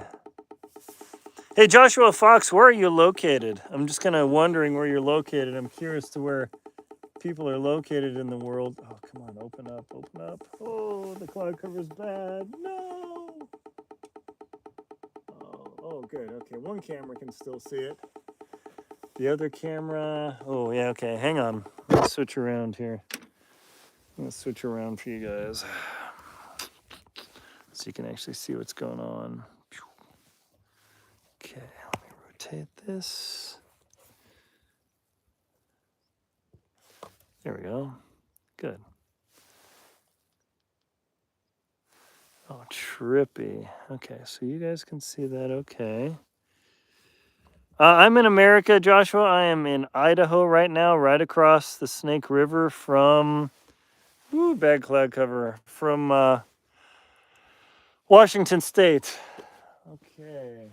Hey, Joshua Fox, where are you located? I'm just kind of wondering where you're located. I'm curious to where people are located in the world. Oh, come on, open up, open up. Oh, the cloud cover's bad. No. Oh, good. Okay, one camera can still see it. The other camera, oh, yeah, okay, hang on. Let's switch around here. I'm gonna switch around for you guys so you can actually see what's going on. Okay, let me rotate this. There we go. Good. Oh, trippy. Okay, so you guys can see that okay. I'm in America, Joshua. I am in Idaho right now, right across the Snake River from, bad cloud cover, from Washington State. Okay.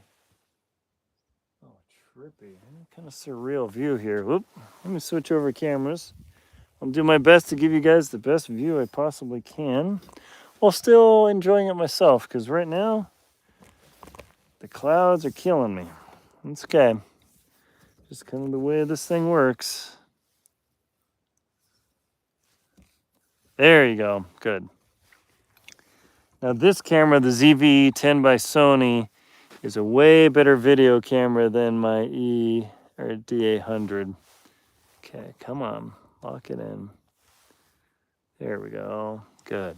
Oh, trippy. Kind of surreal view here. Whoop. Let me switch over cameras. I'll do my best to give you guys the best view I possibly can while still enjoying it myself because right now the clouds are killing me. It's okay. Just kind of the way this thing works. There you go. Good. Now this camera, the ZV-10 by Sony, is a way better video camera than my DA100. Okay, come on. Lock it in. There we go. Good.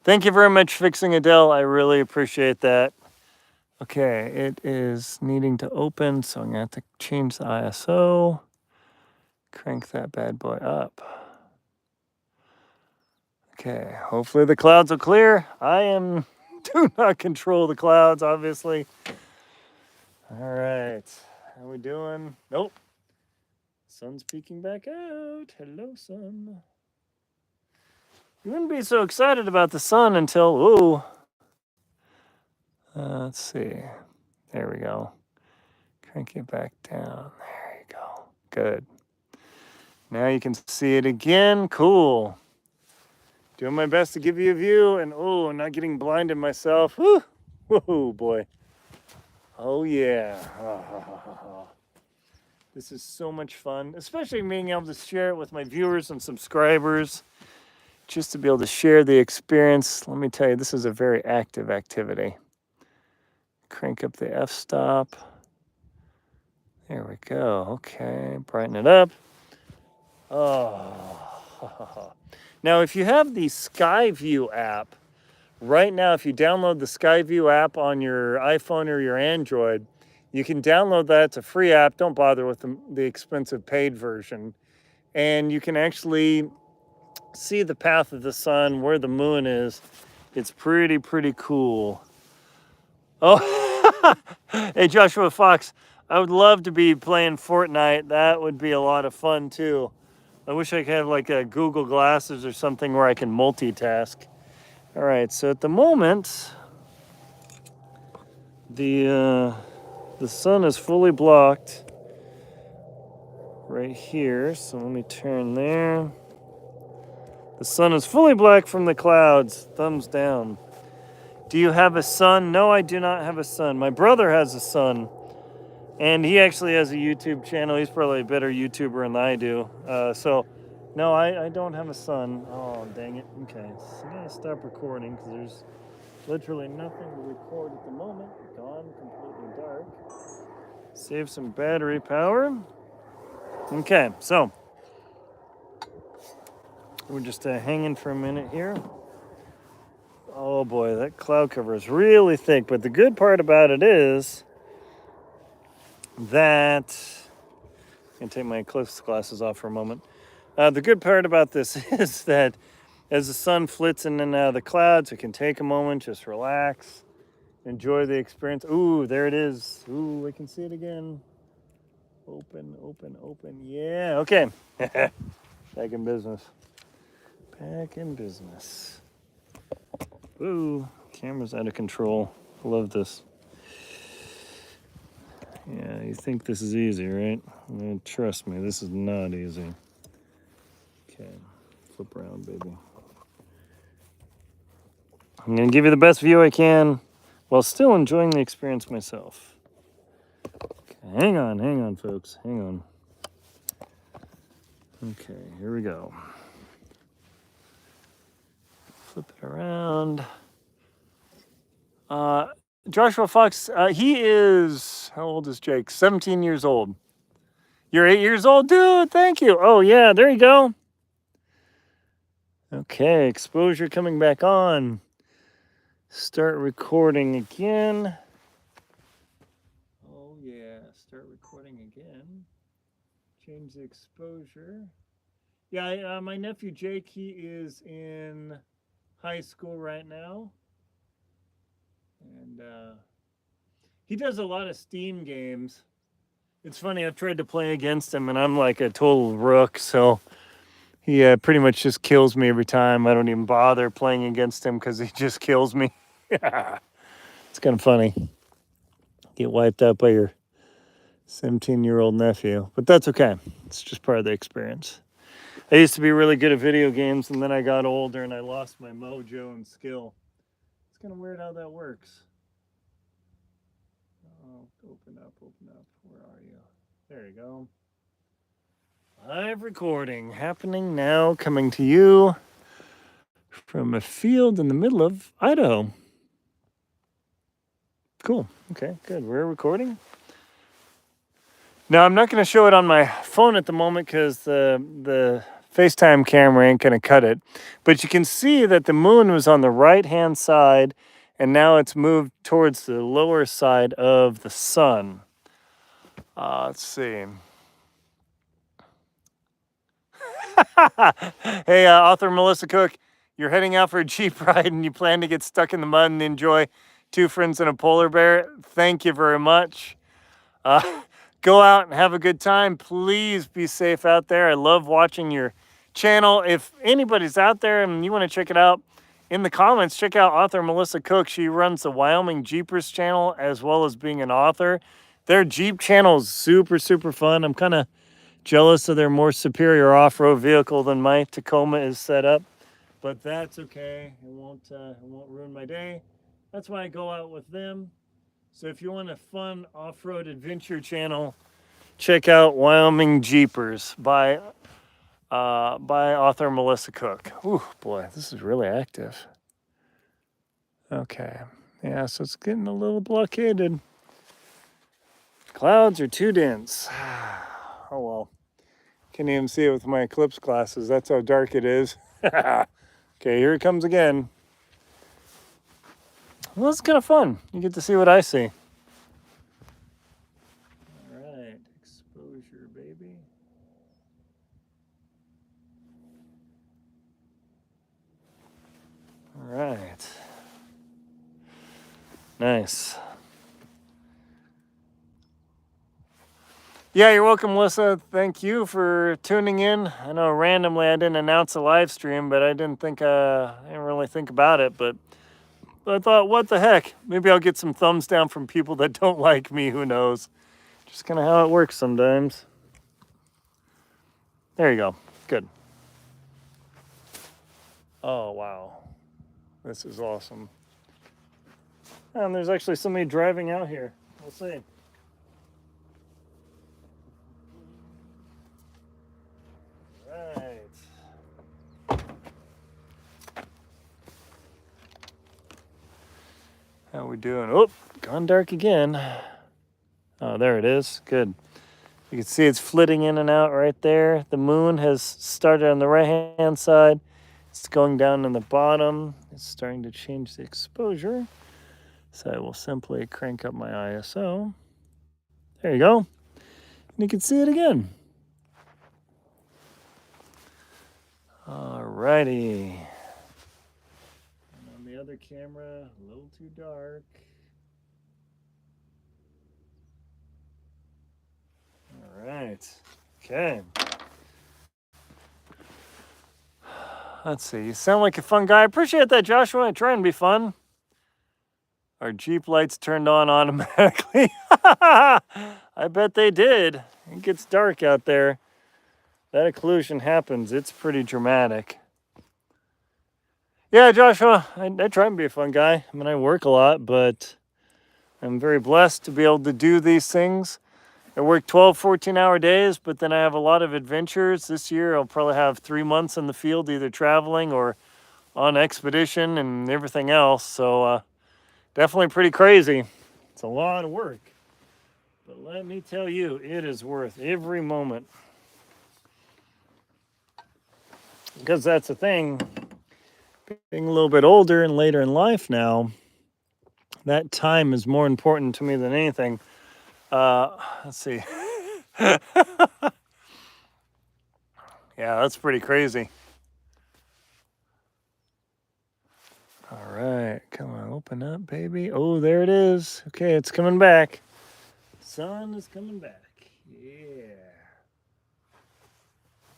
Thank you very much, Fixing Adele. I really appreciate that. Okay, it is needing to open, so I'm going to have to change the ISO. Crank that bad boy up. Okay, hopefully the clouds will clear. Do not control the clouds, obviously. All right, how we doing? Nope. Sun's peeking back out. Hello, sun. You wouldn't be so excited about the sun until, let's see. There we go. Crank it back down. There you go. Good. Now you can see it again. Cool. Doing my best to give you a view and, not getting blinded myself. Woo! Whoa, boy. Oh, yeah. This is so much fun, especially being able to share it with my viewers and subscribers. Just to be able to share the experience. Let me tell you, this is a very active activity. crank up the f-stop. There we go. Okay, brighten it up. Oh. Now, if you have the Skyview app, right now, if you download the Skyview app on your iPhone or your Android, you can download that. It's a free app. Don't bother with the expensive paid version. And you can actually see the path of the sun, where the moon is. It's pretty cool. Oh, hey, Joshua Fox, I would love to be playing Fortnite. That would be a lot of fun, too. I wish I could have like a Google Glasses or something where I can multitask. All right, so at the moment, the sun is fully blocked right here. So let me turn there. The sun is fully black from the clouds. Thumbs down. Do you have a son? No, I do not have a son. My brother has a son, and he actually has a YouTube channel. He's probably a better YouTuber than I do. So, no, I don't have a son. Oh, dang it. Okay, so I'm going to stop recording because there's literally nothing to record at the moment. Gone, completely dark. Save some battery power. Okay, so we're just hanging for a minute here. Oh boy, that cloud cover is really thick, but the good part about it is that, I'm going to take my Eclipse glasses off for a moment. The good part about this is that as the sun flits in and out of the clouds, it can take a moment, just relax, enjoy the experience. Ooh, there it is. Ooh, I can see it again. Open. Yeah, okay. Back in business. Ooh, camera's out of control. Love this. Yeah, you think this is easy, right? Trust me, this is not easy. Okay, flip around, baby. I'm gonna give you the best view I can while still enjoying the experience myself. Okay, hang on, folks, hang on. Okay, here we go. Flip it around. Joshua Fox, he is, how old is Jake? 17 years old. You're 8 years old? Dude, thank you. Oh, yeah, there you go. Okay, exposure coming back on. Start recording again. Oh, yeah, start recording again. Change the exposure. Yeah, my nephew Jake, he is in high school right now. And he does a lot of Steam games. It's funny, I've tried to play against him, and I'm like a total rook, so he pretty much just kills me every time. I don't even bother playing against him because he just kills me. It's kind of funny. Get wiped out by your 17-year-old nephew. But that's okay. It's just part of the experience. I used to be really good at video games, and then I got older, and I lost my mojo and skill. It's kind of weird how that works. Oh, open up. Where are you? There you go. Live recording happening now, coming to you from a field in the middle of Idaho. Cool. Okay, good. We're recording. Now, I'm not going to show it on my phone at the moment because the FaceTime camera ain't going to cut it. But you can see that the moon was on the right-hand side, and now it's moved towards the lower side of the sun. Let's see. Hey, author Melissa Cook, you're heading out for a Jeep ride and you plan to get stuck in the mud and enjoy two friends and a polar bear. Thank you very much. Go out and have a good time. Please be safe out there. I love watching your channel. If anybody's out there and you want to check it out, in the comments, check out author Melissa Cook. She runs the Wyoming Jeepers channel as well as being an author. Their Jeep channel is super fun. I'm kind of jealous of their more superior off-road vehicle than my Tacoma is set up, but that's okay. It won't ruin my day. That's why I go out with them. So if you want a fun off-road adventure channel, check out Wyoming Jeepers by author Melissa Cook. Ooh, boy, this is really active. Okay, Yeah, so it's getting a little blockaded. Clouds are too dense. Oh well. Can't even see it with my Eclipse glasses. That's how dark it is. Okay, here it comes again. Well, it's kind of fun. You get to see what I see. All right, exposure, baby. All right. Nice. Yeah, you're welcome, Melissa. Thank you for tuning in. I know randomly I didn't announce a live stream, but I didn't really think about it. But I thought, what the heck? Maybe I'll get some thumbs down from people that don't like me. Who knows? Just kind of how it works sometimes. There you go. Good. Oh, wow. This is awesome. And there's actually somebody driving out here. We'll see. Right. How we doing? Oh, gone dark again. Oh, there it is. Good. You can see it's flitting in and out right there. The moon has started on the right-hand side. It's going down in the bottom. It's starting to change the exposure. So I will simply crank up my ISO. There you go. And you can see it again. Alrighty. And on the other camera, a little too dark. All right. Okay. Let's see. You sound like a fun guy. I appreciate that, Joshua. I try and be fun. Our Jeep lights turned on automatically. I bet they did. It gets dark out there. That occlusion happens. It's pretty dramatic. Yeah, Joshua, I try and be a fun guy. I mean, I work a lot, but I'm very blessed to be able to do these things. I work 12, 14-hour days, but then I have a lot of adventures. This year, I'll probably have 3 months in the field, either traveling or on expedition and everything else. So definitely pretty crazy. It's a lot of work. But let me tell you, it is worth every moment. Because that's the thing, being a little bit older and later in life now, that time is more important to me than anything. Let's see. Yeah, that's pretty crazy. All right, come on, open up, baby. Oh, there it is. Okay, it's coming back. Sun is coming back. Yeah.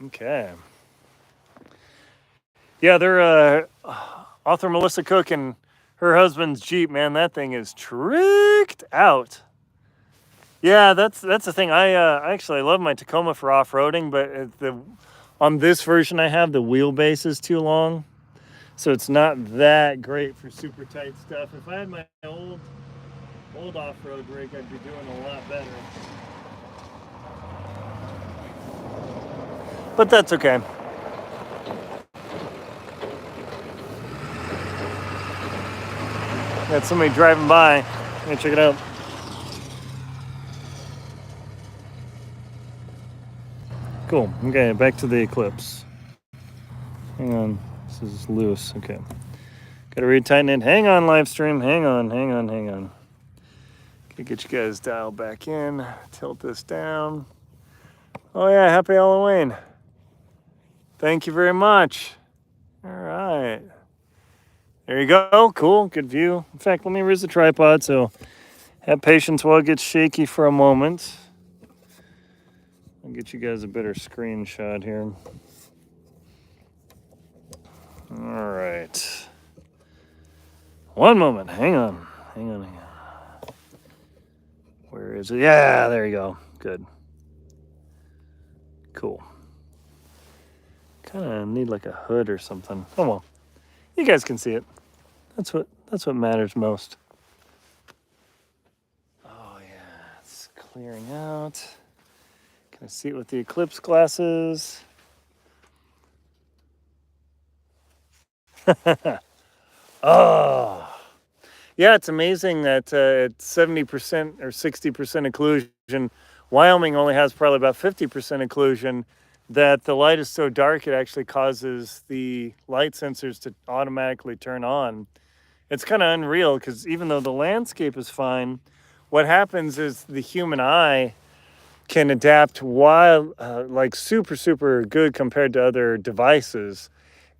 Okay. Yeah, they're author Melissa Cook and her husband's Jeep. Man, that thing is tricked out. Yeah, that's the thing. I actually love my Tacoma for off-roading, but on this version I have, the wheelbase is too long, so it's not that great for super tight stuff. If I had my old off-road rig, I'd be doing a lot better. But that's okay. Got somebody driving by. Let me check it out. Cool. Okay, back to the Eclipse. Hang on. This is loose. Okay. Gotta retighten it. Hang on, live stream. Hang on. Gonna get you guys dialed back in. Tilt this down. Oh yeah, happy Halloween. Thank you very much. All right. There you go. Cool. Good view. In fact, let me raise the tripod, so have patience while it gets shaky for a moment. I'll get you guys a better screenshot here. All right. One moment. Hang on. Where is it? Yeah, there you go. Good. Cool. Kind of need like a hood or something. Oh well. You guys can see it. That's what matters most. Oh yeah, it's clearing out. Can I see it with the Eclipse glasses? Oh, Yeah, it's amazing that at 70% or 60% occlusion, Wyoming only has probably about 50% occlusion, that the light is so dark it actually causes the light sensors to automatically turn on. It's kind of unreal because even though the landscape is fine, what happens is the human eye can adapt while like super good compared to other devices,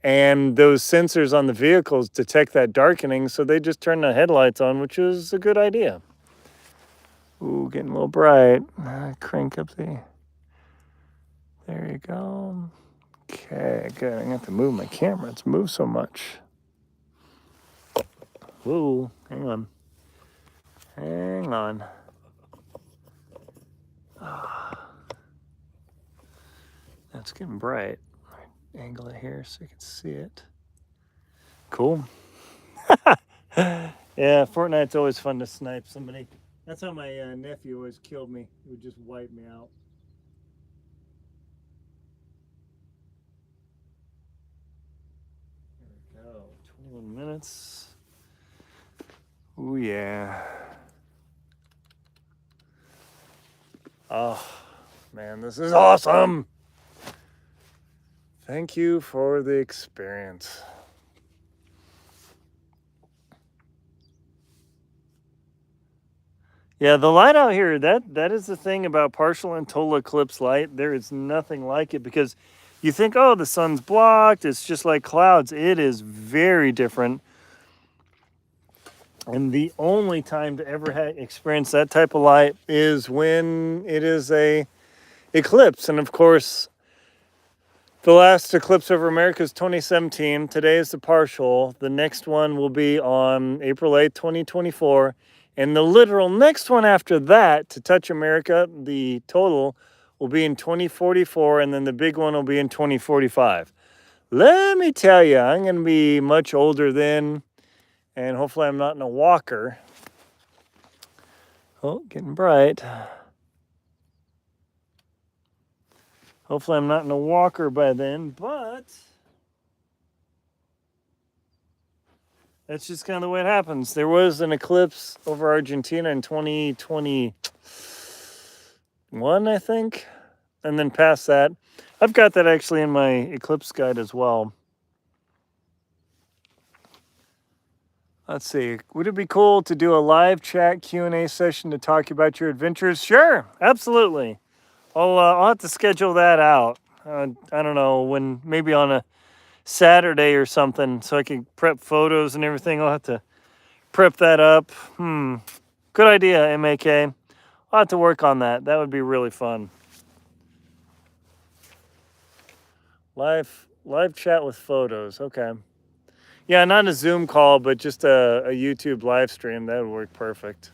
and those sensors on the vehicles detect that darkening, so they just turn the headlights on, which is a good idea. Ooh, getting a little bright. Crank up the, there you go. Okay, good. I'm gonna have to move my camera. It's moved so much. Ooh, hang on. Hang on. That's getting bright. Angle it here so you can see it. Cool. Yeah, Fortnite's always fun to snipe somebody. That's how my nephew always killed me. He would just wipe me out. There we go. 21 minutes. Ooh, yeah. Oh, man, this is awesome. Thank you for the experience. Yeah, the light out here, that is the thing about partial and total eclipse light. There is nothing like it because you think, oh, the sun's blocked. It's just like clouds. It is very different. And the only time to ever experience that type of light is when it is a eclipse. And of course, the last eclipse over America is 2017. Today is the partial. The next one will be on April 8th, 2024. And the literal next one after that to touch America, the total, will be in 2044. And then the big one will be in 2045. Let me tell you, I'm going to be much older then. And hopefully I'm not in a walker. Oh, getting bright. Hopefully I'm not in a walker by then, but that's just kind of the way it happens. There was an eclipse over Argentina in 2021, I think. And then past that, I've got that actually in my eclipse guide as well. Let's see. Would it be cool to do a live chat Q&A session to talk about your adventures? Sure, absolutely. I'll have to schedule that out. I don't know when, maybe on a Saturday or something, so I can prep photos and everything. I'll have to prep that up. Good idea, MAK. I'll have to work on that. That would be really fun. Live chat with photos. Okay. Yeah, not a Zoom call, but just a YouTube live stream. That would work perfect.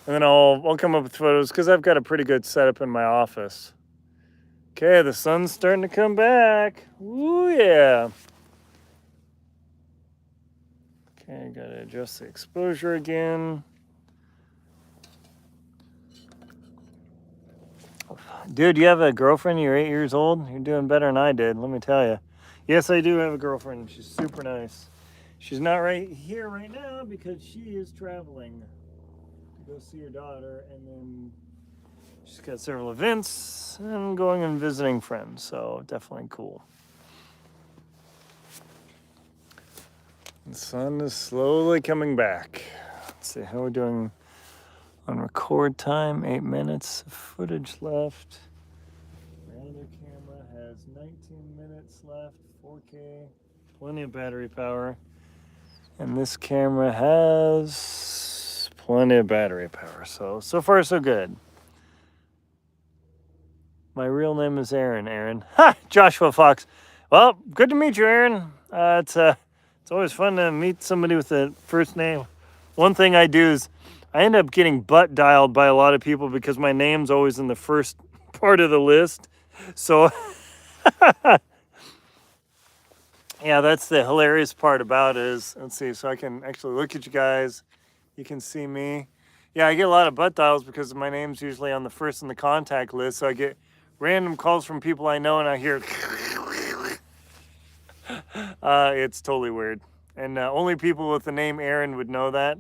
And then I'll come up with photos because I've got a pretty good setup in my office. Okay, the sun's starting to come back. Ooh, yeah. Okay, gotta adjust the exposure again. Dude, you have a girlfriend? You're 8 years old? You're doing better than I did, let me tell you. Yes, I do have a girlfriend. She's super nice. She's not right here right now because she is traveling to go see her daughter, and then she's got several events and going and visiting friends, so definitely cool. The sun is slowly coming back. Let's see how we're doing on record time. 8 minutes of footage left. My other camera has 19 minutes left, 4K, plenty of battery power. And this camera has plenty of battery power. So far so good. My real name is Aaron. Ha! Joshua Fox. Well, good to meet you, Aaron. It's always fun to meet somebody with a first name. One thing I do is I end up getting butt dialed by a lot of people because my name's always in the first part of the list. So, yeah, that's the hilarious part about it is, let's see, so I can actually look at you guys. You can see me. Yeah, I get a lot of butt dials because my name's usually on the first in the contact list. So I get random calls from people I know and I hear, it's totally weird. And only people with the name Aaron would know that,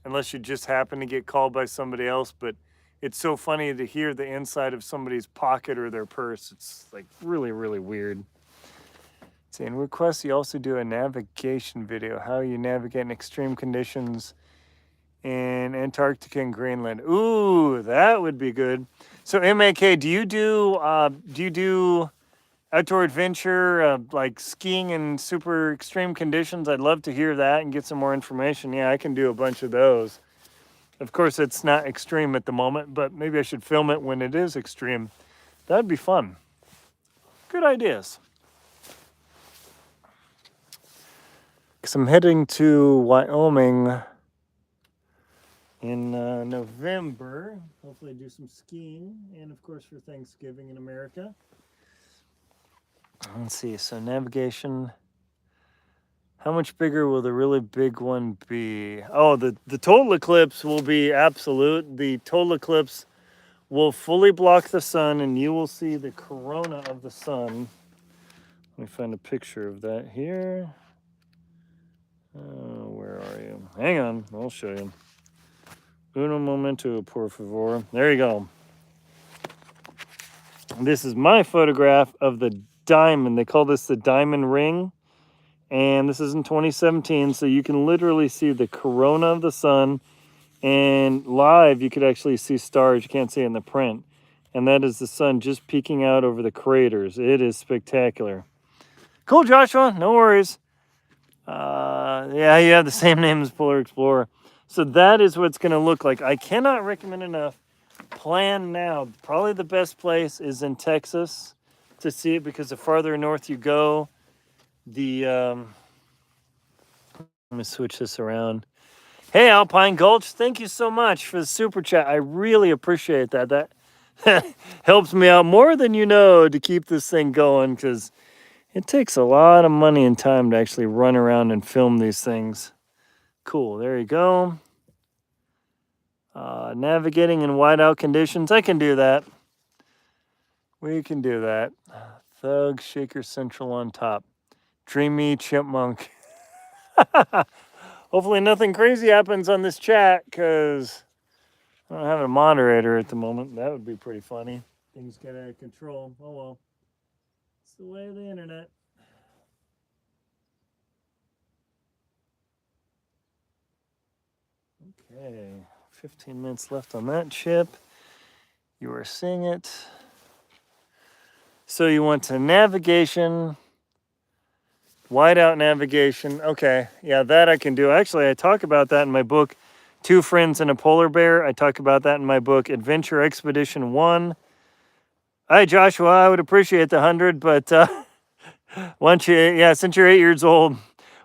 unless you just happen to get called by somebody else. But it's so funny to hear the inside of somebody's pocket or their purse. It's like really, really weird. See, in requests, you also do a navigation video, how you navigate in extreme conditions in Antarctica and Greenland. Ooh, that would be good. So MAK, do you do outdoor adventure, like skiing in super extreme conditions? I'd love to hear that and get some more information. Yeah, I can do a bunch of those. Of course, it's not extreme at the moment, but maybe I should film it when it is extreme. That'd be fun. Good ideas. Because I'm heading to Wyoming in November. Hopefully do some skiing and of course for Thanksgiving in America. Let's see, so navigation. How much bigger will the really big one be? Oh, the total eclipse will be absolute. The total eclipse will fully block the sun and you will see the corona of the sun. Let me find a picture of that here. Where are you? Hang on, I'll show you. Uno momento, por favor. There you go. This is my photograph of the diamond. They call this the diamond ring. And this is in 2017. So you can literally see the corona of the sun. And live, you could actually see stars. You can't see it in the print. And that is the sun just peeking out over the craters. It is spectacular. Cool, Joshua. No worries. Yeah, you have the same name as Polar Explorer. So that is what it's going to look like. I cannot recommend enough. Plan now. Probably the best place is in Texas to see it because the farther north you go, let me switch this around. Hey, Alpine Gulch, thank you so much for the super chat. I really appreciate that. That helps me out more than you know to keep this thing going because it takes a lot of money and time to actually run around and film these things. Cool, there you go. Navigating in whiteout conditions, I can do that. We can do that. Thug Shaker Central on top. Dreamy Chipmunk. Hopefully nothing crazy happens on this chat because I don't have a moderator at the moment. That would be pretty funny. Things get out of control. Oh well. It's the way of the internet. Okay. 15 minutes left on that chip. You are seeing it. So you want to navigation, whiteout navigation. Okay, yeah, that I can do. Actually, I talk about that in my book, Two Friends and a Polar Bear. I talk about that in my book, Adventure Expedition 1. Hi, Joshua, I would appreciate the 100, but why don't you, yeah, since you're 8 years old,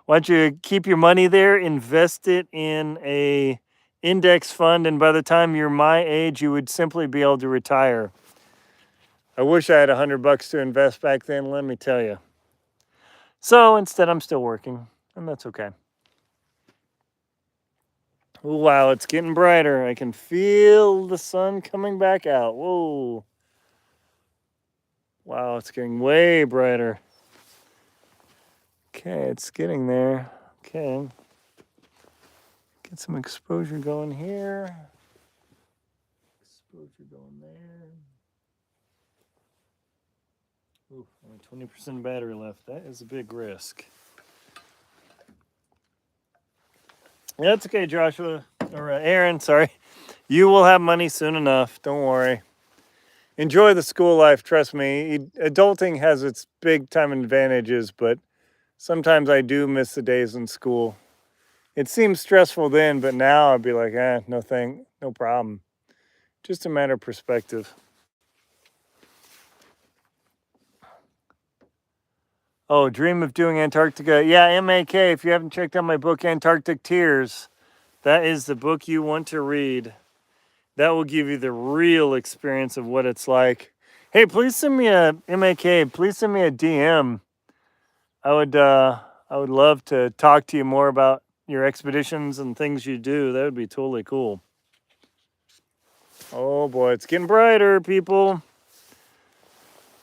why don't you keep your money there, invest it in a index fund, and by the time you're my age, you would simply be able to retire. I wish I had $100 to invest back then, let me tell you. So instead, I'm still working, and that's okay. Ooh, wow, it's getting brighter. I can feel the sun coming back out. Whoa. Wow, it's getting way brighter. Okay, it's getting there. Okay. Get some exposure going here. Exposure going there. Ooh, only 20% battery left. That is a big risk. That's okay, Joshua. Or Aaron, sorry. You will have money soon enough. Don't worry. Enjoy the school life, trust me. Adulting has its big time advantages, but sometimes I do miss the days in school. It seems stressful then, but now I'd be like, no problem. Just a matter of perspective. Oh, dream of doing Antarctica. Yeah, MAK, if you haven't checked out my book, Antarctic Tears, that is the book you want to read. That will give you the real experience of what it's like. Hey, please send me a MAK. Please send me a DM. I would love to talk to you more about your expeditions and things you do. That would be totally cool. Oh boy, it's getting brighter, people.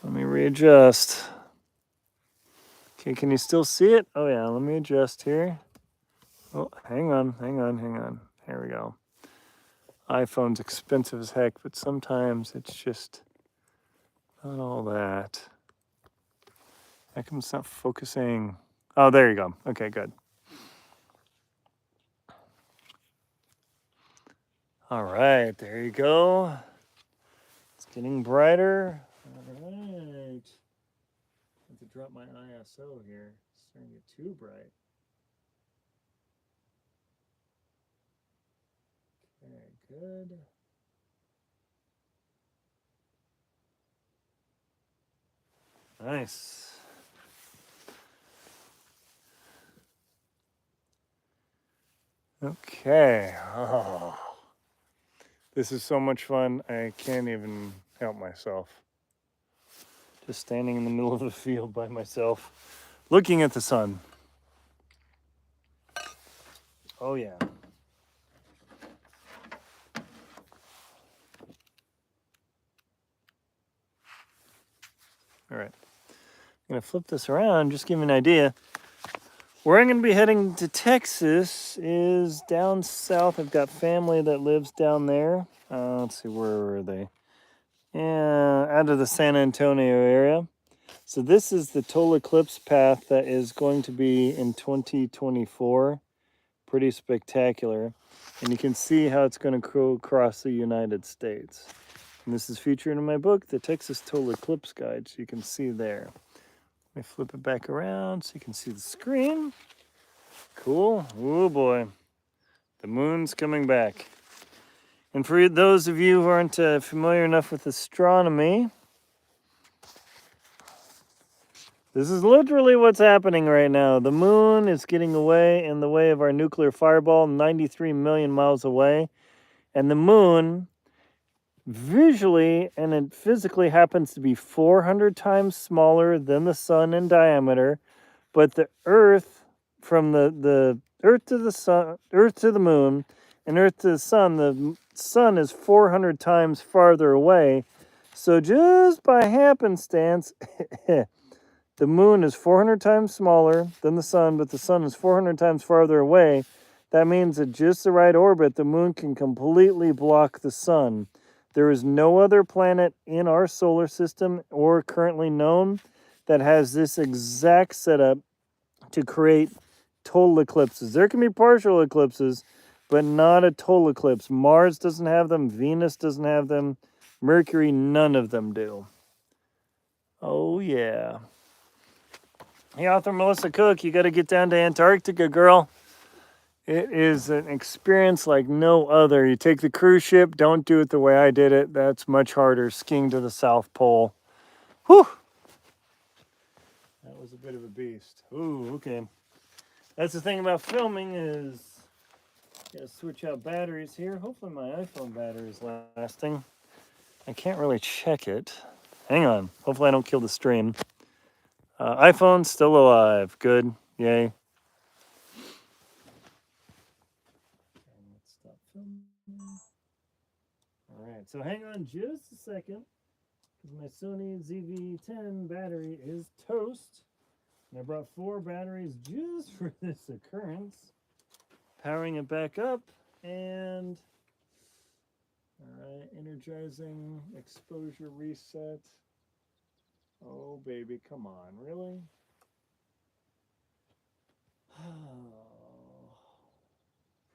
Let me readjust. Okay, can you still see it? Oh yeah, let me adjust here. Oh, hang on. There we go. iPhone's expensive as heck, but sometimes it's just not all that. How come it's not focusing? Oh, there you go. Okay, good. All right, there you go. It's getting brighter. All right. I have to drop my ISO here. It's starting to get too bright. Okay, good. Nice. Okay. Oh, this is so much fun. I can't even help myself. Just standing in the middle of the field by myself, looking at the sun. Oh, yeah. All right. I'm going to flip this around, just give you an idea. Where I'm going to be heading to Texas is down south. I've got family that lives down there. Let's see, where are they? Yeah, out of the San Antonio area. So this is the total eclipse path that is going to be in 2024. Pretty spectacular. And you can see how it's going to go across the United States. And this is featured in my book, The Texas Total Eclipse Guide, so you can see there. Let me flip it back around so you can see the screen. Cool. Oh boy. The moon's coming back. And for those of you who aren't familiar enough with astronomy, this is literally what's happening right now. The moon is getting away in the way of our nuclear fireball, 93 million miles away. And the moon, visually and it physically, happens to be 400 times smaller than the sun in diameter. But the Earth, from the Earth to the sun, Earth to the moon, and Earth to the sun is 400 times farther away. So just by happenstance, the moon is 400 times smaller than the sun, but the sun is 400 times farther away. That means at just the right orbit, the moon can completely block the sun. There is no other planet in our solar system or currently known that has this exact setup to create total eclipses. There can be partial eclipses, but not a total eclipse. Mars doesn't have them. Venus doesn't have them. Mercury, none of them do. Oh, yeah. Hey, author Melissa Cook, you got to get down to Antarctica, girl. It is an experience like no other. You take the cruise ship, don't do it the way I did it. That's much harder, skiing to the South Pole. Whew! That was a bit of a beast. Ooh, okay. That's the thing about filming is you gotta switch out batteries here. Hopefully my iPhone battery is lasting. I can't really check it. Hang on. Hopefully I don't kill the stream. iPhone still alive. Good. Yay. Let's stop filming. All right. So hang on just a second, because my Sony ZV-10 battery is toast. And I brought 4 batteries just for this occurrence. Powering it back up, and all right, energizing exposure reset. Oh baby, come on, really?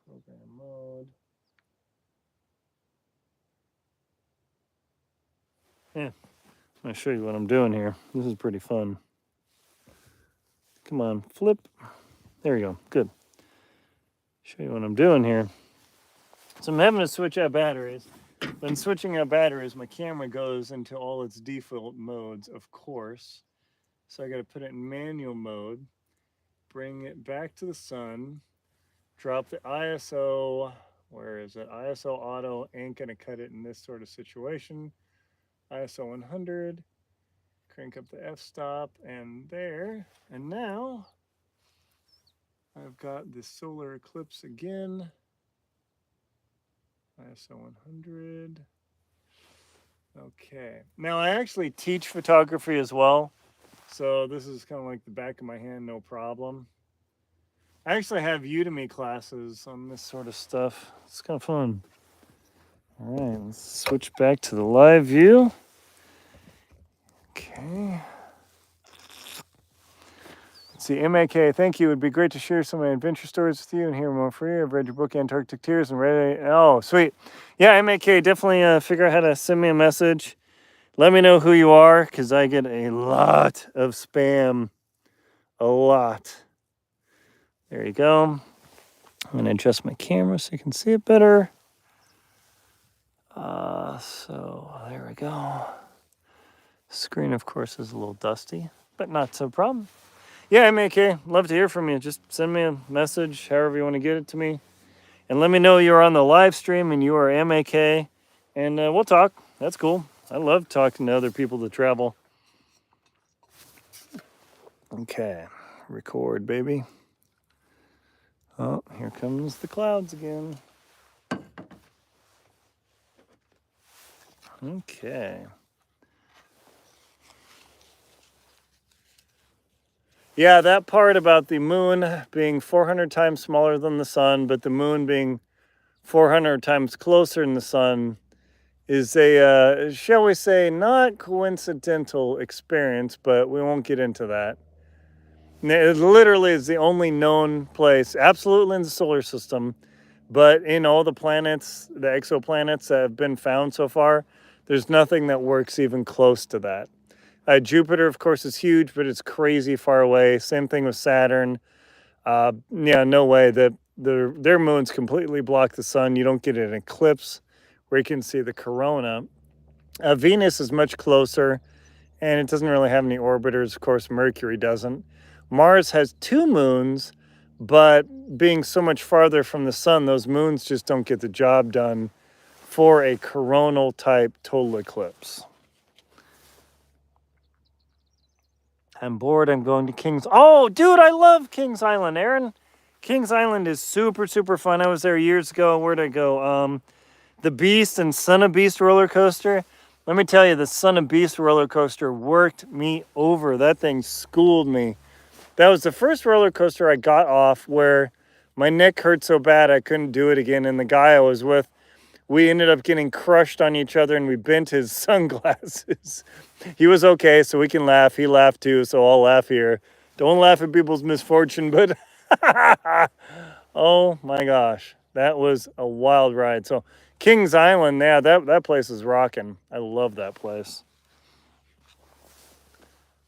Program mode. Yeah, I'm gonna show you what I'm doing here. This is pretty fun. Come on, flip. There you go, good. Show you what I'm doing here. So I'm having to switch out batteries. When switching out batteries, my camera goes into all its default modes, of course. So I gotta put it in manual mode, bring it back to the sun, drop the ISO, where is it? ISO auto ain't gonna cut it in this sort of situation. ISO 100, crank up the f-stop, and there. And now I've got the solar eclipse again. ISO 100. Okay. Now I actually teach photography as well. So this is kind of like the back of my hand, no problem. I actually have Udemy classes on this sort of stuff. It's kind of fun. All right, let's switch back to the live view. Okay. Let's see, MAK, thank you. It would be great to share some of my adventure stories with you and hear more from you. I've read your book, Antarctic Tears, and read it. Oh, sweet. Yeah, MAK, definitely figure out how to send me a message. Let me know who you are, because I get a lot of spam. A lot. There you go. I'm going to adjust my camera so you can see it better. So there we go. Screen, of course, is a little dusty, but not so problem. Yeah, MAK, love to hear from you. Just send me a message, however you want to get it to me. And let me know you're on the live stream and you are MAK. And we'll talk. That's cool. I love talking to other people that travel. Okay, record, baby. Oh, here comes the clouds again. Okay. Yeah, that part about the moon being 400 times smaller than the sun, but the moon being 400 times closer than the sun is a, shall we say, not coincidental experience, but we won't get into that. It literally is the only known place, absolutely in the solar system, but in all the planets, the exoplanets that have been found so far, there's nothing that works even close to that. Jupiter, of course, is huge, but it's crazy far away. Same thing with Saturn. Yeah, no way that their moons completely block the sun. You don't get an eclipse where you can see the corona. Venus is much closer, and it doesn't really have any orbiters. Of course, Mercury doesn't. Mars has 2 moons, but being so much farther from the sun, those moons just don't get the job done for a coronal type total eclipse. I'm bored. I'm going to Kings. Oh, dude, I love Kings Island, Aaron. Kings Island is super, super fun. I was there years ago. Where'd I go? The Beast and Son of Beast roller coaster. Let me tell you, the Son of Beast roller coaster worked me over. That thing schooled me. That was the first roller coaster I got off where my neck hurt so bad I couldn't do it again. And the guy I was with, we ended up getting crushed on each other and we bent his sunglasses. He was okay, so we can laugh. He laughed too, so I'll laugh here. Don't laugh at people's misfortune, but oh my gosh, that was a wild ride. So Kings Island, yeah, that place is rocking. I love that place.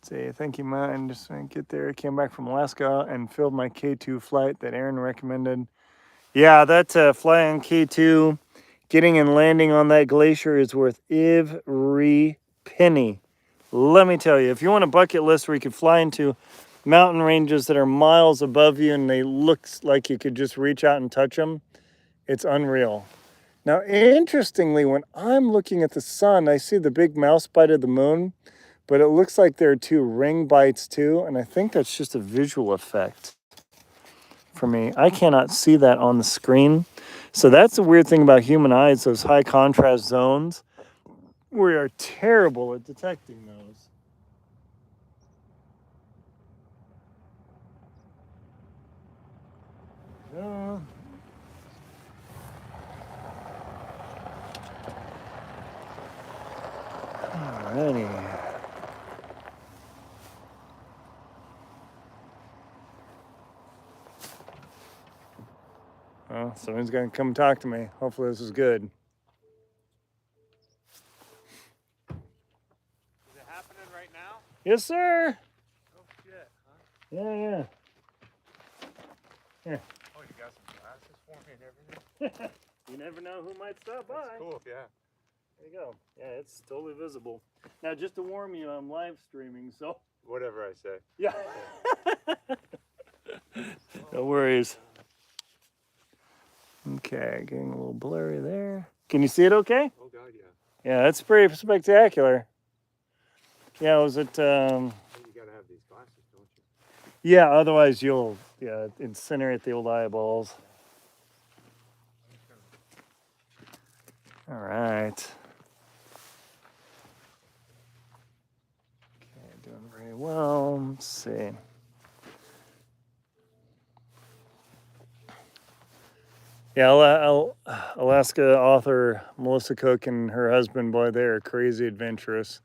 Say thank you, man. Just to get there. Came back from Alaska and filled my K2 flight that Aaron recommended. Yeah, that fly on K2, getting and landing on that glacier is worth every penny. Let me tell you, if you want a bucket list where you could fly into mountain ranges that are miles above you and they look like you could just reach out and touch them, it's unreal. Now, interestingly, when I'm looking at the sun, I see the big mouse bite of the moon, but it looks like there are 2 ring bites too, and I think that's just a visual effect for me. I cannot see that on the screen. So that's the weird thing about human eyes, those high contrast zones. We are terrible at detecting those. Alrighty. Well, someone's gonna come talk to me. Hopefully this is good. Is it happening right now? Yes, sir. Oh shit, huh? Yeah. Oh, you got some glasses for me and everything? You never know who might stop by. That's cool, yeah. There you go. Yeah, it's totally visible. Now, just to warn you, I'm live streaming, so. Whatever I say. Yeah. No worries. Okay, getting a little blurry there. Can you see it okay? Oh god, yeah. Yeah, that's pretty spectacular. Yeah, was it, You gotta have these glasses, don't you? yeah, otherwise you'll, incinerate the old eyeballs. All right. Okay, doing very well. Let's see. Yeah, Alaska author Melissa Cook and her husband, boy, they are crazy adventurous.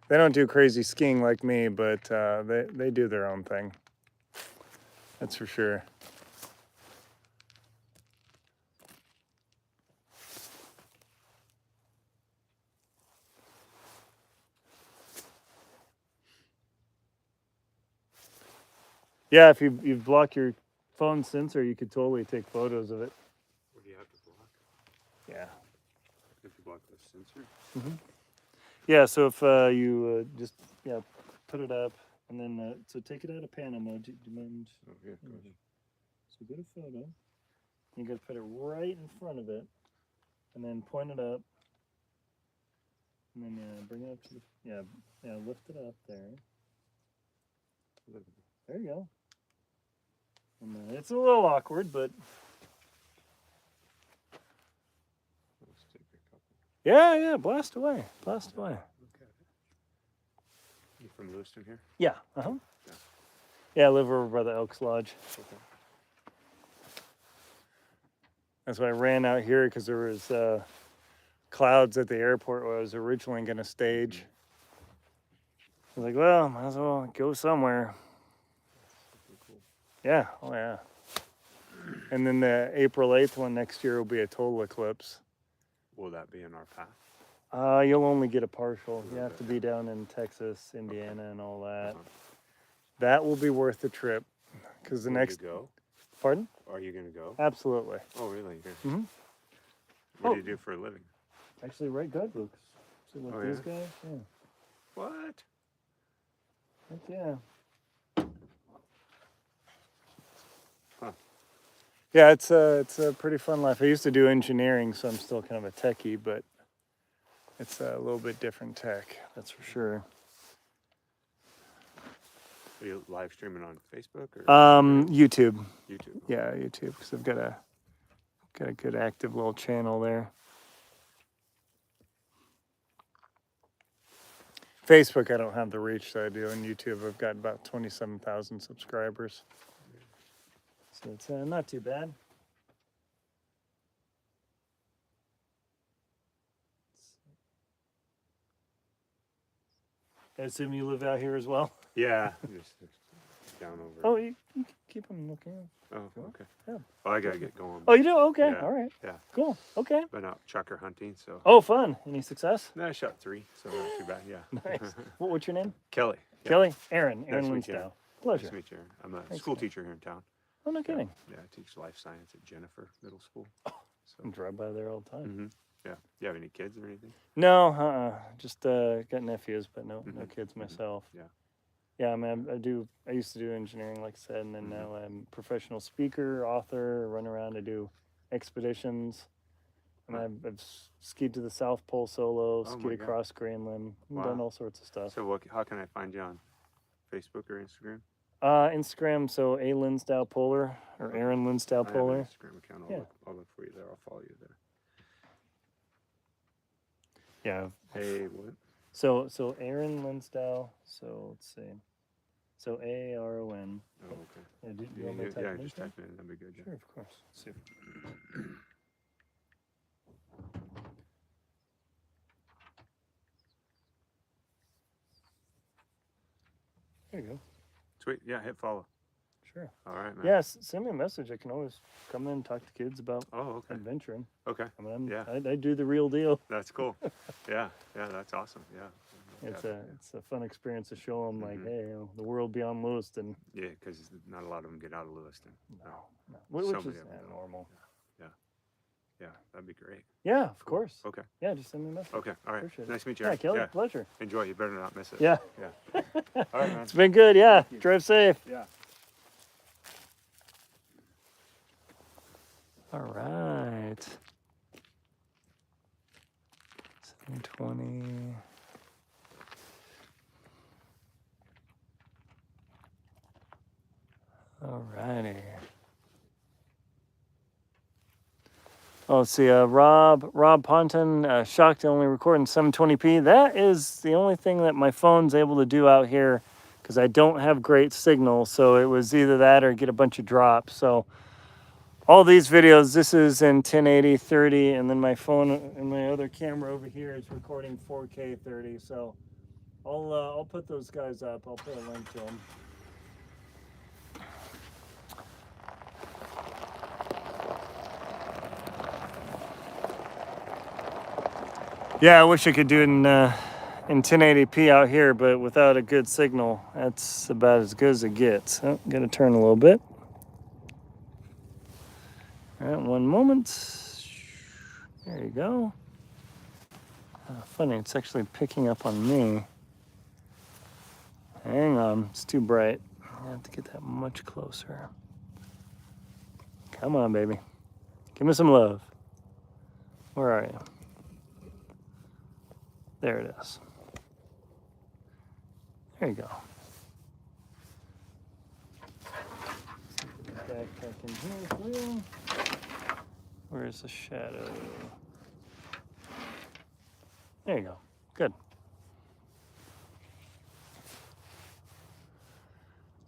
They don't do crazy skiing like me, but they do their own thing. That's for sure. Yeah, if you block your phone sensor, you could totally take photos of it. What do you have to block? Yeah. If you block the sensor? Mm-hmm. Yeah, so if you just put it up and then so take it out of panel mode. Do you mind? Oh yeah, go ahead. So go to photo. You got to put it right in front of it, and then point it up, and then bring it up to the lift it up there. There you go. And it's a little awkward, but Let's take a couple. yeah, blast away. Okay. You from Lewiston here? Yeah. Yeah, I live over by the Elks Lodge. Okay. That's why I ran out here because there was clouds at the airport where I was originally going to stage. I was like, well, might as well go somewhere. Cool. Yeah, oh yeah. And then the April 8th one next year will be a total eclipse. Will that be in our path? You'll only get a partial. You have to be down in Texas, Indiana, and all that. That will be worth the trip because the next. You go? Pardon? Are you going to go? Absolutely. Oh, really? Mm-hmm. What do you do for a living? Actually, write guidebooks. So like these guys, yeah. What? Heck yeah. Huh. Yeah, it's a pretty fun life. I used to do engineering, so I'm still kind of a techie, but it's a little bit different tech, that's for sure. Are you live streaming on Facebook or YouTube? YouTube. Yeah, YouTube, because I've got a good active little channel there. Facebook, I don't have the reach that I do. On YouTube, I've got about 27,000 subscribers. So it's not too bad. I assume you live out here as well? Yeah. Just down over. Oh, you can keep them looking. Oh, okay. Yeah. Well, I got to get going. Oh, you do? Okay. Yeah, All right. Yeah. Cool. Okay. Been out chucker hunting, so. Oh, fun. Any success? No, I shot 3, so not too bad. Yeah. Nice. What's your name? Kelly. Yeah. Kelly? Aaron Nice to meet you. Linsdale. Pleasure. Nice to meet you. I'm a Thanks, school man. teacher here in town. Oh, no kidding. Yeah, I teach life science at Jennifer Middle School. I drive by there all the time. Mm-hmm. Yeah. You have any kids or anything? No, just got nephews, but no kids myself. Yeah. Yeah, I mean, I used to do engineering, like I said, and then now I'm a professional speaker, author, run around, I do expeditions. And I've skied to the South Pole solo, skied across Greenland, done all sorts of stuff. So how can I find you on Facebook or Instagram? Instagram, so A Linsdale Polar or Aaron Linsdale Polar. I have an Instagram account. I'll look for you there. I'll follow you there. Yeah. Hey, what? So Aaron Linsdale. So let's see. So AARON. Oh, okay. Yeah, do you want me to type it in? Just type it in. That'd be good. Sure, of course. Let's see. There you go. Sweet. Yeah, hit follow. Sure. All right, man. Yes, send me a message. I can always come in and talk to kids about adventuring. Okay. I mean, Yeah. I do the real deal. That's cool. Yeah, that's awesome. Yeah. It's a fun experience to show them, like, hey, the world beyond Lewiston. Yeah, because not a lot of them get out of Lewiston. No. Which So is many of them don't. normal. Yeah, that'd be great. Yeah, of course. Okay. Yeah, just send me a message. Okay. All right. Appreciate it. Nice to meet you. Yeah, Kelly, Yeah. pleasure. Enjoy. You better not miss it. Yeah. Yeah. All right, man. It's been good. Yeah. Drive safe. Yeah. All right. 720. All righty. Oh, let's see. Rob Ponton, shocked to only record in 720p. That is the only thing that my phone's able to do out here because I don't have great signal. So it was either that or get a bunch of drops. So all these videos, this is in 1080 30, and then my phone and my other camera over here is recording 4K 30. So I'll put those guys up. I'll put a link to them. Yeah, I wish I could do it in 1080p out here, but without a good signal, that's about as good as it gets. Oh, gotta turn a little bit. All right, one moment. There you go. Funny, it's actually picking up on me. Hang on, it's too bright. I have to get that much closer. Come on, baby. Give me some love. Where are you? There it is. There you go. Backpack in here for you. Where's the shadow? There you go. Good.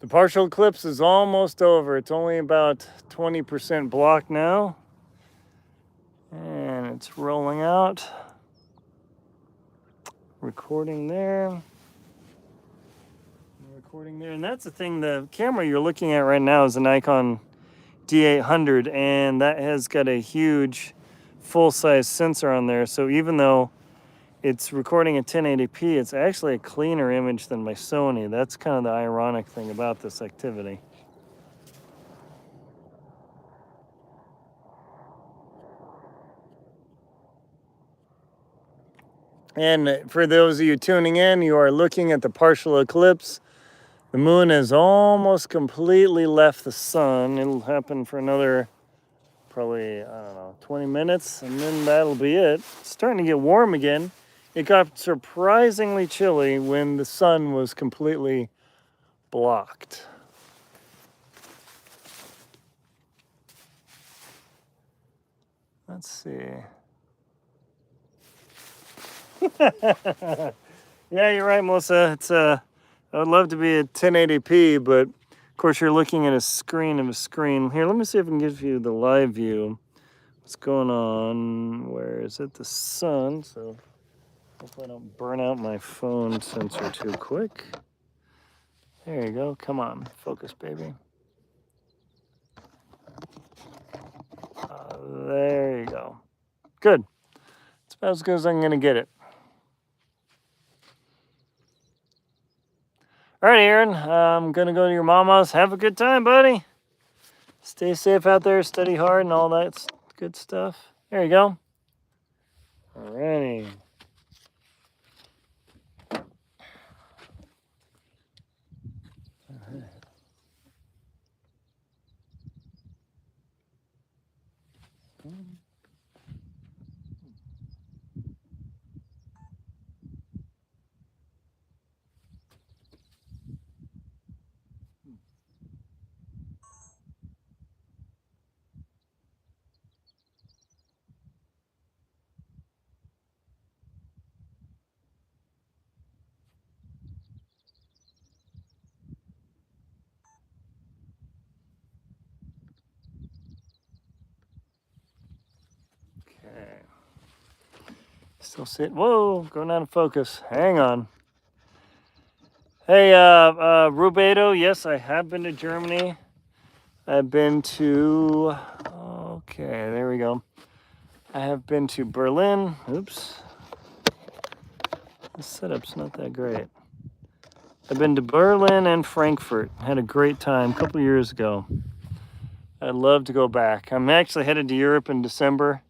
The partial eclipse is almost over. It's only about 20% blocked now. And it's rolling out. Recording there. Recording there. And that's the thing, the camera you're looking at right now is a Nikon D800, and that has got a huge full-size sensor on there. So even though it's recording at 1080p, it's actually a cleaner image than my Sony. That's kind of the ironic thing about this activity. And for those of you tuning in, you are looking at the partial eclipse. The moon has almost completely left the sun. It'll happen for another probably, I don't know, 20 minutes, and then that'll be it. It's starting to get warm again. It got surprisingly chilly when the sun was completely blocked. Let's see. Yeah, you're right, Melissa. It's I would love to be at 1080p, but of course you're looking at a screen of a screen. Here, let me see if I can give you the live view. What's going on? Where is it? The sun. So hopefully I don't burn out my phone sensor too quick. There you go. Come on, focus, baby. There you go. Good. It's about as good as I'm gonna get it. All right, Aaron, I'm gonna go to your mama's. Have a good time, buddy. Stay safe out there, study hard, and all that good stuff. There you go. All righty. Okay. Still sit. Whoa, going out of focus. Hang on. Hey, Rubedo, yes, I have been to Germany. I've been to, okay, there we go. I have been to Berlin. Oops. The setup's not that great. I've been to Berlin and Frankfurt. Had a great time a couple years ago. I'd love to go back. I'm actually headed to Europe in December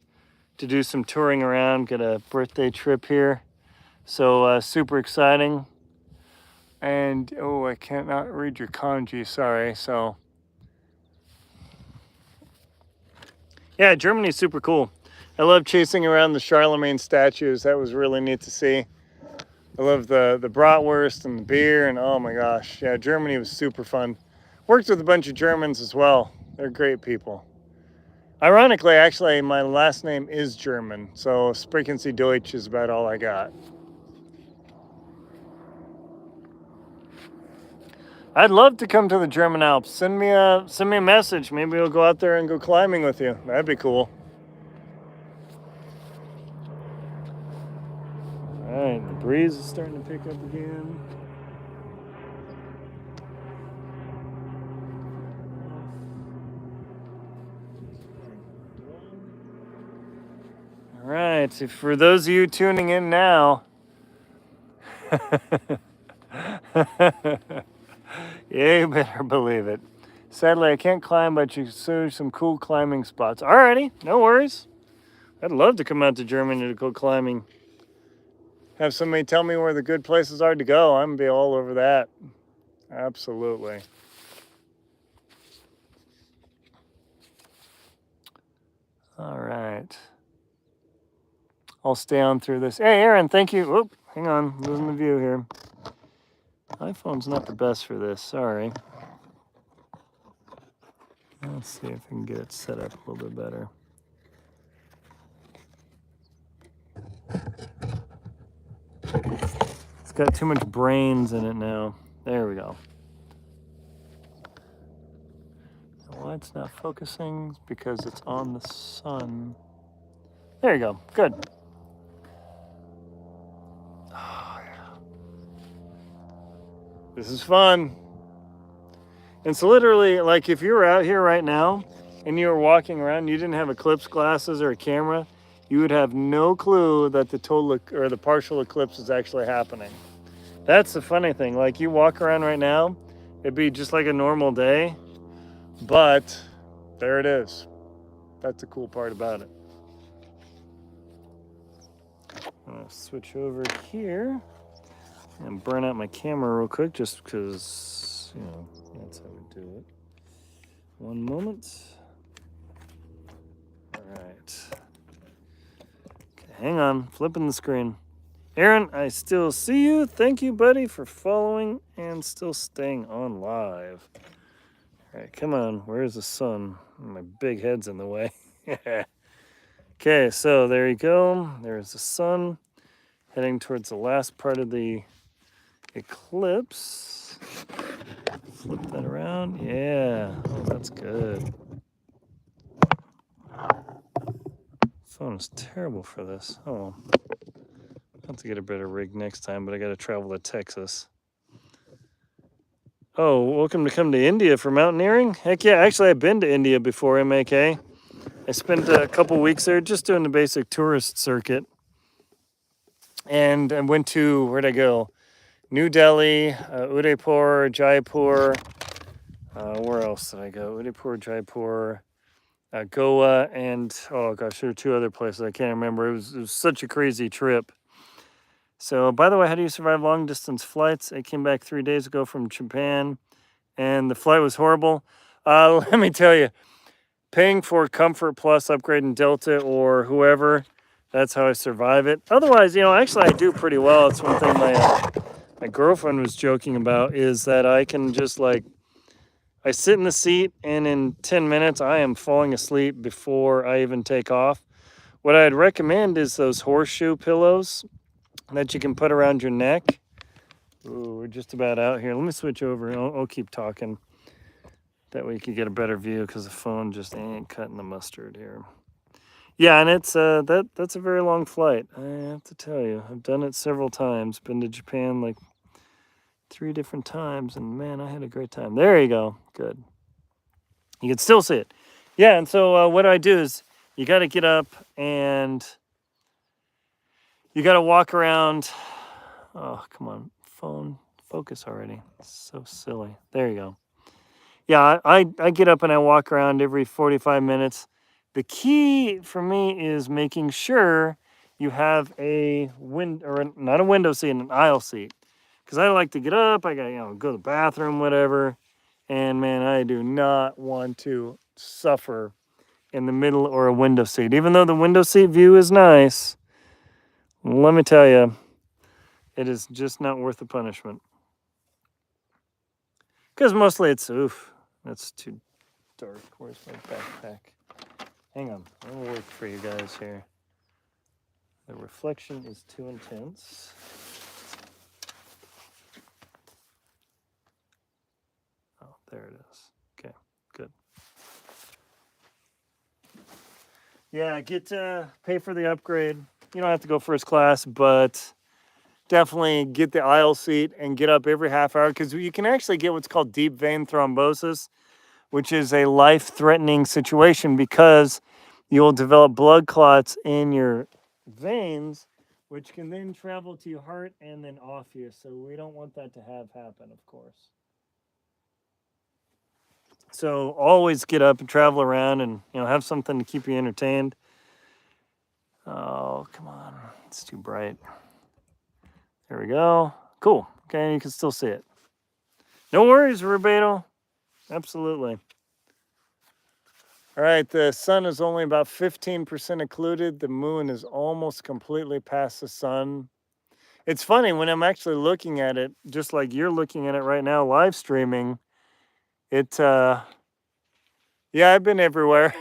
to do some touring around. Got a birthday trip here. So super exciting. And, oh, I cannot read your kanji, sorry. So, yeah, Germany's super cool. I love chasing around the Charlemagne statues. That was really neat to see. I love the bratwurst and the beer, and oh my gosh. Yeah, Germany was super fun. Worked with a bunch of Germans as well. They're great people. Ironically, actually, my last name is German, so Sprechen Sie Deutsch is about all I got. I'd love to come to the German Alps. Send me a message. Maybe we'll go out there and go climbing with you. That'd be cool. All right, the breeze is starting to pick up again. All right, for those of you tuning in now, yeah, you better believe it. Sadly, I can't climb, but you show some cool climbing spots. Alrighty, no worries. I'd love to come out to Germany to go climbing. Have somebody tell me where the good places are to go. I'm gonna be all over that. Absolutely. All right. I'll stay on through this. Hey, Aaron, thank you. Whoop, hang on, losing the view here. iPhone's not the best for this. Sorry. Let's see if I can get it set up a little bit better. It's got too much brains in it now. There we go. Why it's not focusing? It's because it's on the sun. There you go. Good. Oh, yeah. This is fun. It's literally like if you were out here right now and you were walking around and you didn't have Eclipse glasses or a camera, you would have no clue that the total or the partial eclipse is actually happening. That's the funny thing. Like you walk around right now, it'd be just like a normal day, but there it is. That's the cool part about it. I'm gonna switch over here and burn out my camera real quick just because, you know, that's how we do it. One moment. All right. Okay, hang on, flipping the screen. Aaron, I still see you. Thank you, buddy, for following and still staying on live. All right, come on. Where's the sun? My big head's in the way. Okay, so there you go. There's the sun heading towards the last part of the eclipse. Flip that around. Yeah, oh, that's good. Phone is terrible for this. Oh, I'll have to get a better rig next time, but I got to travel to Texas. Oh, welcome to come to India for mountaineering? Heck yeah, actually I've been to India before, MAK. I spent a couple weeks there just doing the basic tourist circuit. And I went to, where'd I go? New Delhi, Udaipur, Jaipur. Where else did I go? Udaipur, Jaipur, Goa, and oh gosh, there were two other places I can't remember. It was such a crazy trip. So, by the way, how do you survive long distance flights? I came back 3 days ago from Japan, and the flight was horrible. Let me tell you, paying for Comfort Plus, upgrade in Delta or whoever, that's how I survive it. Otherwise, you know, actually I do pretty well. It's one thing my girlfriend was joking about is that I can just like, I sit in the seat and in 10 minutes I am falling asleep before I even take off. What I'd recommend is those horseshoe pillows that you can put around your neck. Ooh, we're just about out here. Let me switch over. I'll keep talking. That way you can get a better view because the phone just ain't cutting the mustard here. Yeah, and it's that's a very long flight. I have to tell you, I've done it several times. Been to Japan like 3 different times, and man, I had a great time. There you go. Good. You can still see it. Yeah, and so what I do is you got to get up and you got to walk around. Oh, come on, phone, focus already. It's so silly. There you go. Yeah, I get up and I walk around every 45 minutes. The key for me is making sure you have a not a window seat, an aisle seat. Because I like to get up, I got go to the bathroom, whatever. And man, I do not want to suffer in the middle or a window seat. Even though the window seat view is nice, let me tell you, it is just not worth the punishment. Because mostly it's, oof, that's too dark. Where's my backpack? Hang on, I'll work for you guys here. The reflection is too intense. There it is. Okay, good. Yeah, pay for the upgrade. You don't have to go first class, but definitely get the aisle seat and get up every half hour because you can actually get what's called deep vein thrombosis, which is a life-threatening situation because you'll develop blood clots in your veins, which can then travel to your heart and then off you. So we don't want that to happen, of course. So always get up and travel around and have something to keep you entertained. Oh, come on. It's too bright. There we go. Cool. Okay, you can still see it. No worries, Rubedo. Absolutely. All right, the sun is only about 15% occluded. The moon is almost completely past the sun. It's funny when I'm actually looking at it, just like you're looking at it right now, live streaming. Yeah, I've been everywhere.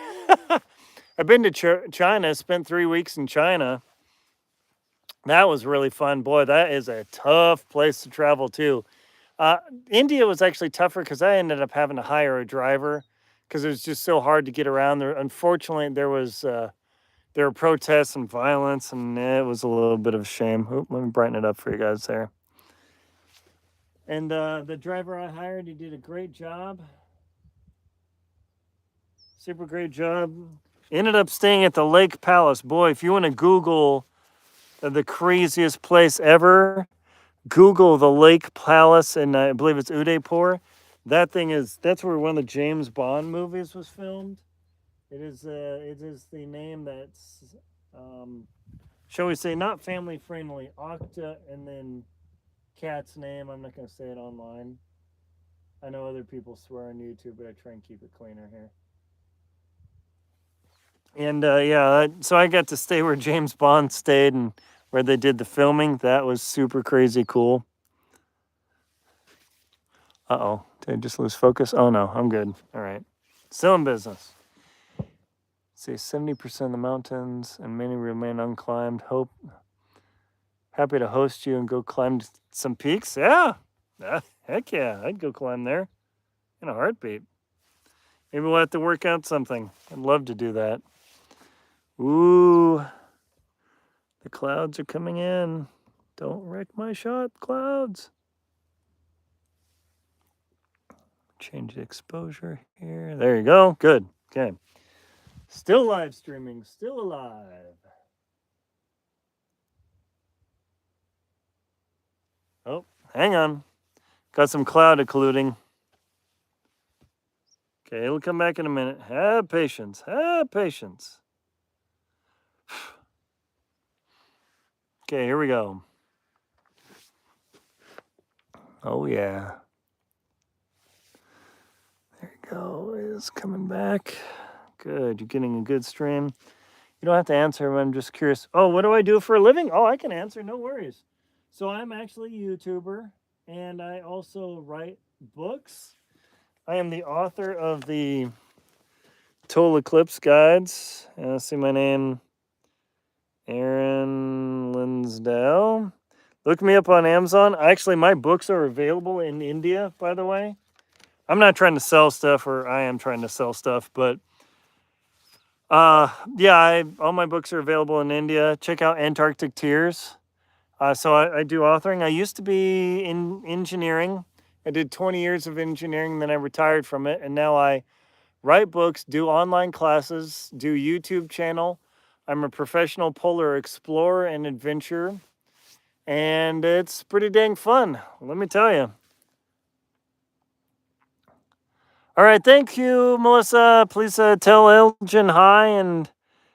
I've been to China, spent 3 weeks in China. That was really fun. Boy, that is a tough place to travel to. India was actually tougher because I ended up having to hire a driver because it was just so hard to get around there. Unfortunately, there were protests and violence, and it was a little bit of a shame. Oop, let me brighten it up for you guys there. And the driver I hired, he did a great job. Super great job. Ended up staying at the Lake Palace. Boy, if you want to Google the craziest place ever, Google the Lake Palace, and I believe it's Udaipur. That's where one of the James Bond movies was filmed. It is the name that's, shall we say, not family friendly. Octa and then cat's name. I'm not going to say it online. I know other people swear on YouTube, but I try and keep it cleaner here. And yeah, so I got to stay where James Bond stayed and where they did the filming. That was super crazy cool. Uh-oh, did I just lose focus? Oh no, I'm good. All right, still in business. Say 70% of the mountains and many remain unclimbed. Happy to host you and go climb some peaks. Yeah, heck yeah, I'd go climb there in a heartbeat. Maybe we'll have to work out something. I'd love to do that. Ooh, the clouds are coming in. Don't wreck my shot, clouds. Change the exposure here. There you go. Good. Okay. Still live streaming. Still alive. Oh, hang on. Got some cloud occluding. Okay, it'll come back in a minute. Have patience. Have patience. Okay, here we go. Oh, yeah. There you go. It's coming back. Good. You're getting a good stream. You don't have to answer. I'm just curious. Oh, what do I do for a living? Oh, I can answer. No worries. So I'm actually a YouTuber, and I also write books. I am the author of the Total Eclipse Guides. See my name, Aaron Linsdale. Look me up on Amazon. Actually, my books are available in India, by the way. I'm not trying to sell stuff, or I am trying to sell stuff, but yeah, all my books are available in India. Check out Antarctic Tears. So I do authoring. I used to be in engineering. I did 20 years of engineering, then I retired from it, and now I write books, do online classes, do YouTube channel. I'm a professional polar explorer and adventurer, and it's pretty dang fun, let me tell you. All right, thank you, Melissa. Please tell Elgin hi and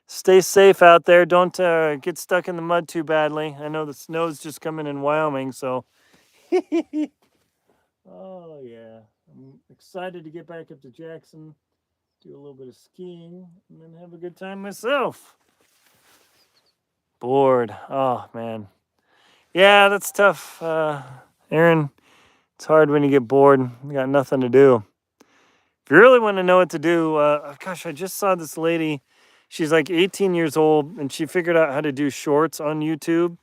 stay safe out there. Don't get stuck in the mud too badly. I know the snow's just coming in Wyoming, so. Oh, yeah. I'm excited to get back up to Jackson, do a little bit of skiing, and then have a good time myself. Bored. Oh, man. Yeah, that's tough, Aaron. It's hard when you get bored. You got nothing to do. If you really want to know what to do, gosh, I just saw this lady. She's like 18 years old, and she figured out how to do shorts on YouTube.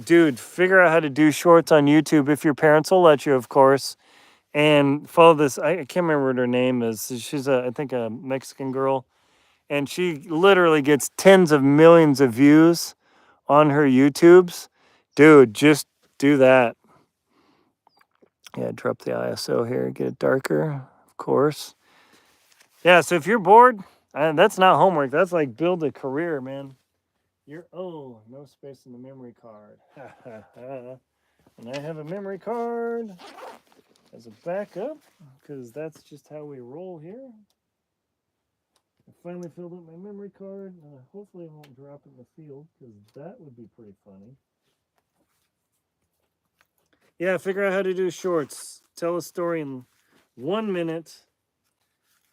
Dude, figure out how to do shorts on YouTube if your parents will let you, of course. and follow this. I can't remember what her name is. She's I think a Mexican girl, and she literally gets tens of millions of views on her YouTubes. Dude, just do that. Yeah, drop the ISO here, get it darker, of course. Yeah, so if you're bored, that's not homework. That's like build a career, man. Oh, no space in the memory card. And I have a memory card as a backup because that's just how we roll here. I finally filled up my memory card. Hopefully it won't drop in the field because that would be pretty funny. Yeah, figure out how to do shorts. Tell a story in 1 minute,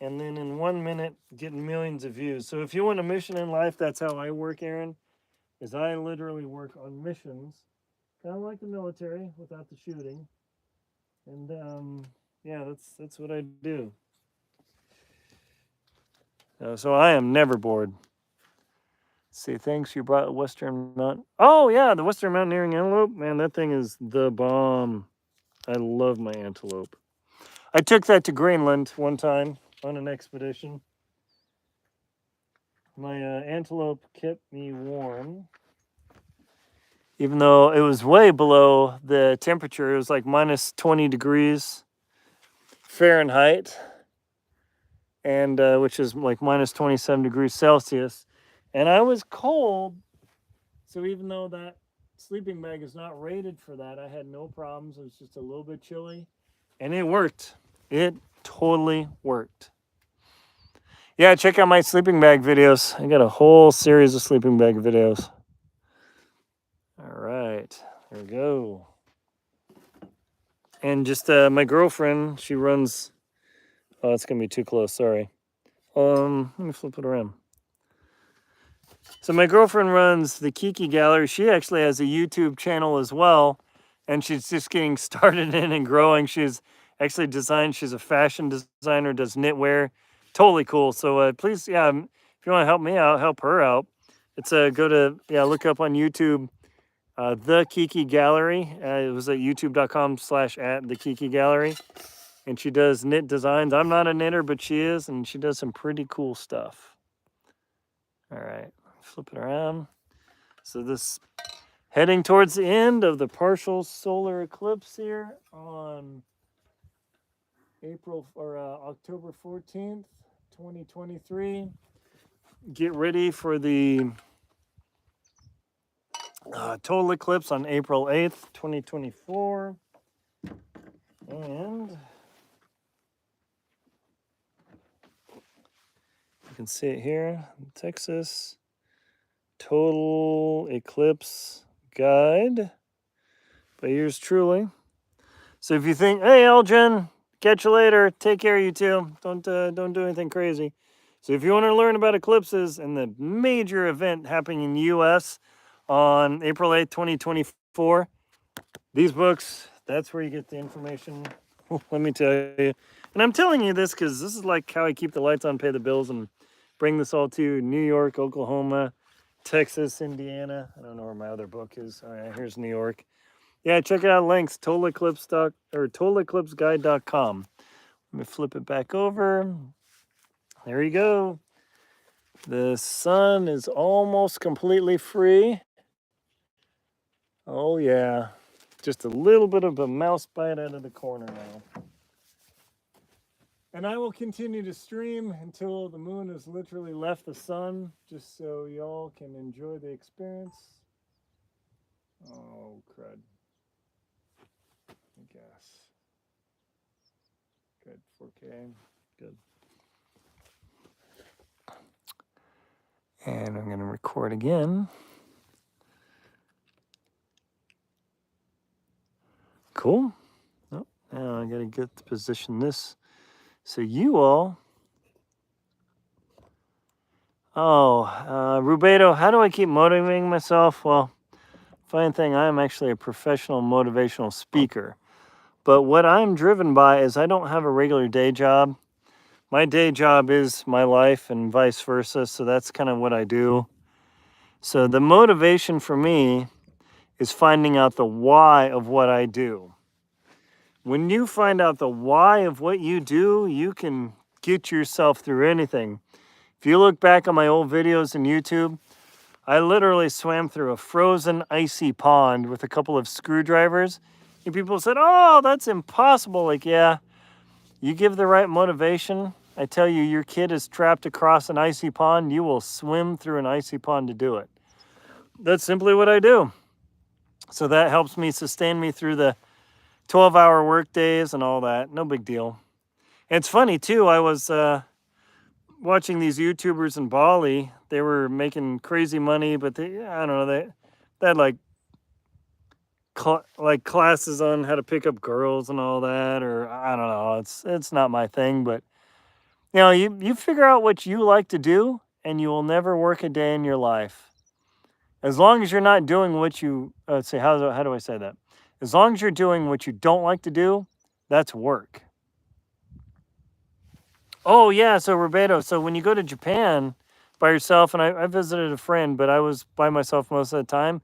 and then in 1 minute, getting millions of views. So if you want a mission in life, that's how I work, Aaron. Is I literally work on missions, kind of like the military without the shooting. And yeah, that's what I do. So I am never bored. Let's see, thanks. You brought Western Mount. Oh yeah, the Western Mountaineering antelope. Man, that thing is the bomb. I love my antelope. I took that to Greenland one time on an expedition. My antelope kept me warm, even though it was way below the temperature. It was like minus 20 degrees Fahrenheit, and which is like minus 27 degrees Celsius. And I was cold, so even though that sleeping bag is not rated for that, I had no problems. It was just a little bit chilly, and it worked. It totally worked. Yeah, check out my sleeping bag videos. I got a whole series of sleeping bag videos. All right, there we go. And just my girlfriend, she runs. Oh, it's gonna be too close. Sorry. Let me flip it around. So my girlfriend runs the Kiki Gallery. She actually has a YouTube channel as well, and she's just getting started in and growing. She's actually designed. She's a fashion designer, does knitwear. Totally cool. So please, yeah, if you want to help me out, help her out. It's go to look up on YouTube the Kiki Gallery. It was at youtube.com/at the Kiki Gallery, and she does knit designs. I'm not a knitter, but she is, and she does some pretty cool stuff. All right, flip it around. So this heading towards the end of the partial solar eclipse here on October 14th, 2023. Get ready for the total eclipse on April 8th, 2024. And you can see it here, Texas total eclipse guide by yours truly. So if you think, hey, Elgin, catch you later. Take care, you two. Don't do anything crazy. So if you want to learn about eclipses and the major event happening in the U.S. on April 8th, 2024, these books, that's where you get the information. Let me tell you. And I'm telling you this because this is like how I keep the lights on, pay the bills, and bring this all to New York, Oklahoma, Texas, Indiana. I don't know where my other book is. All right, here's New York. Yeah, check it out. Links, totaleclipseguide.com. Let me flip it back over. There you go. The sun is almost completely free. Oh, yeah. Just a little bit of a mouse bite out of the corner now. And I will continue to stream until the moon has literally left the sun, just so y'all can enjoy the experience. Oh, crud. I guess. Good, 4K, good. And I'm gonna record again. Cool. Oh, now I gotta get to position this. So you all, Rubedo, how do I keep motivating myself? Well, funny thing, I am actually a professional motivational speaker. But what I'm driven by is I don't have a regular day job. My day job is my life and vice versa. So that's kind of what I do. So the motivation for me is finding out the why of what I do. When you find out the why of what you do, you can get yourself through anything. If you look back on my old videos on YouTube, I literally swam through a frozen, icy pond with a couple of screwdrivers. And people said, "Oh, that's impossible." Like, yeah, you give the right motivation. I tell you, your kid is trapped across an icy pond, you will swim through an icy pond to do it. That's simply what I do. So that helps me sustain me through the 12-hour work days and all that. No big deal. And it's funny too. I was watching these YouTubers in Bali. They were making crazy money, but I don't know, they had like classes on how to pick up girls and all that, or I don't know. It's not my thing, but you figure out what you like to do, and you will never work a day in your life. As long as you're not doing what you say, how do I say that? As long as you're doing what you don't like to do, that's work. Oh yeah, so Roberto, so when you go to Japan by yourself, and I visited a friend, but I was by myself most of the time.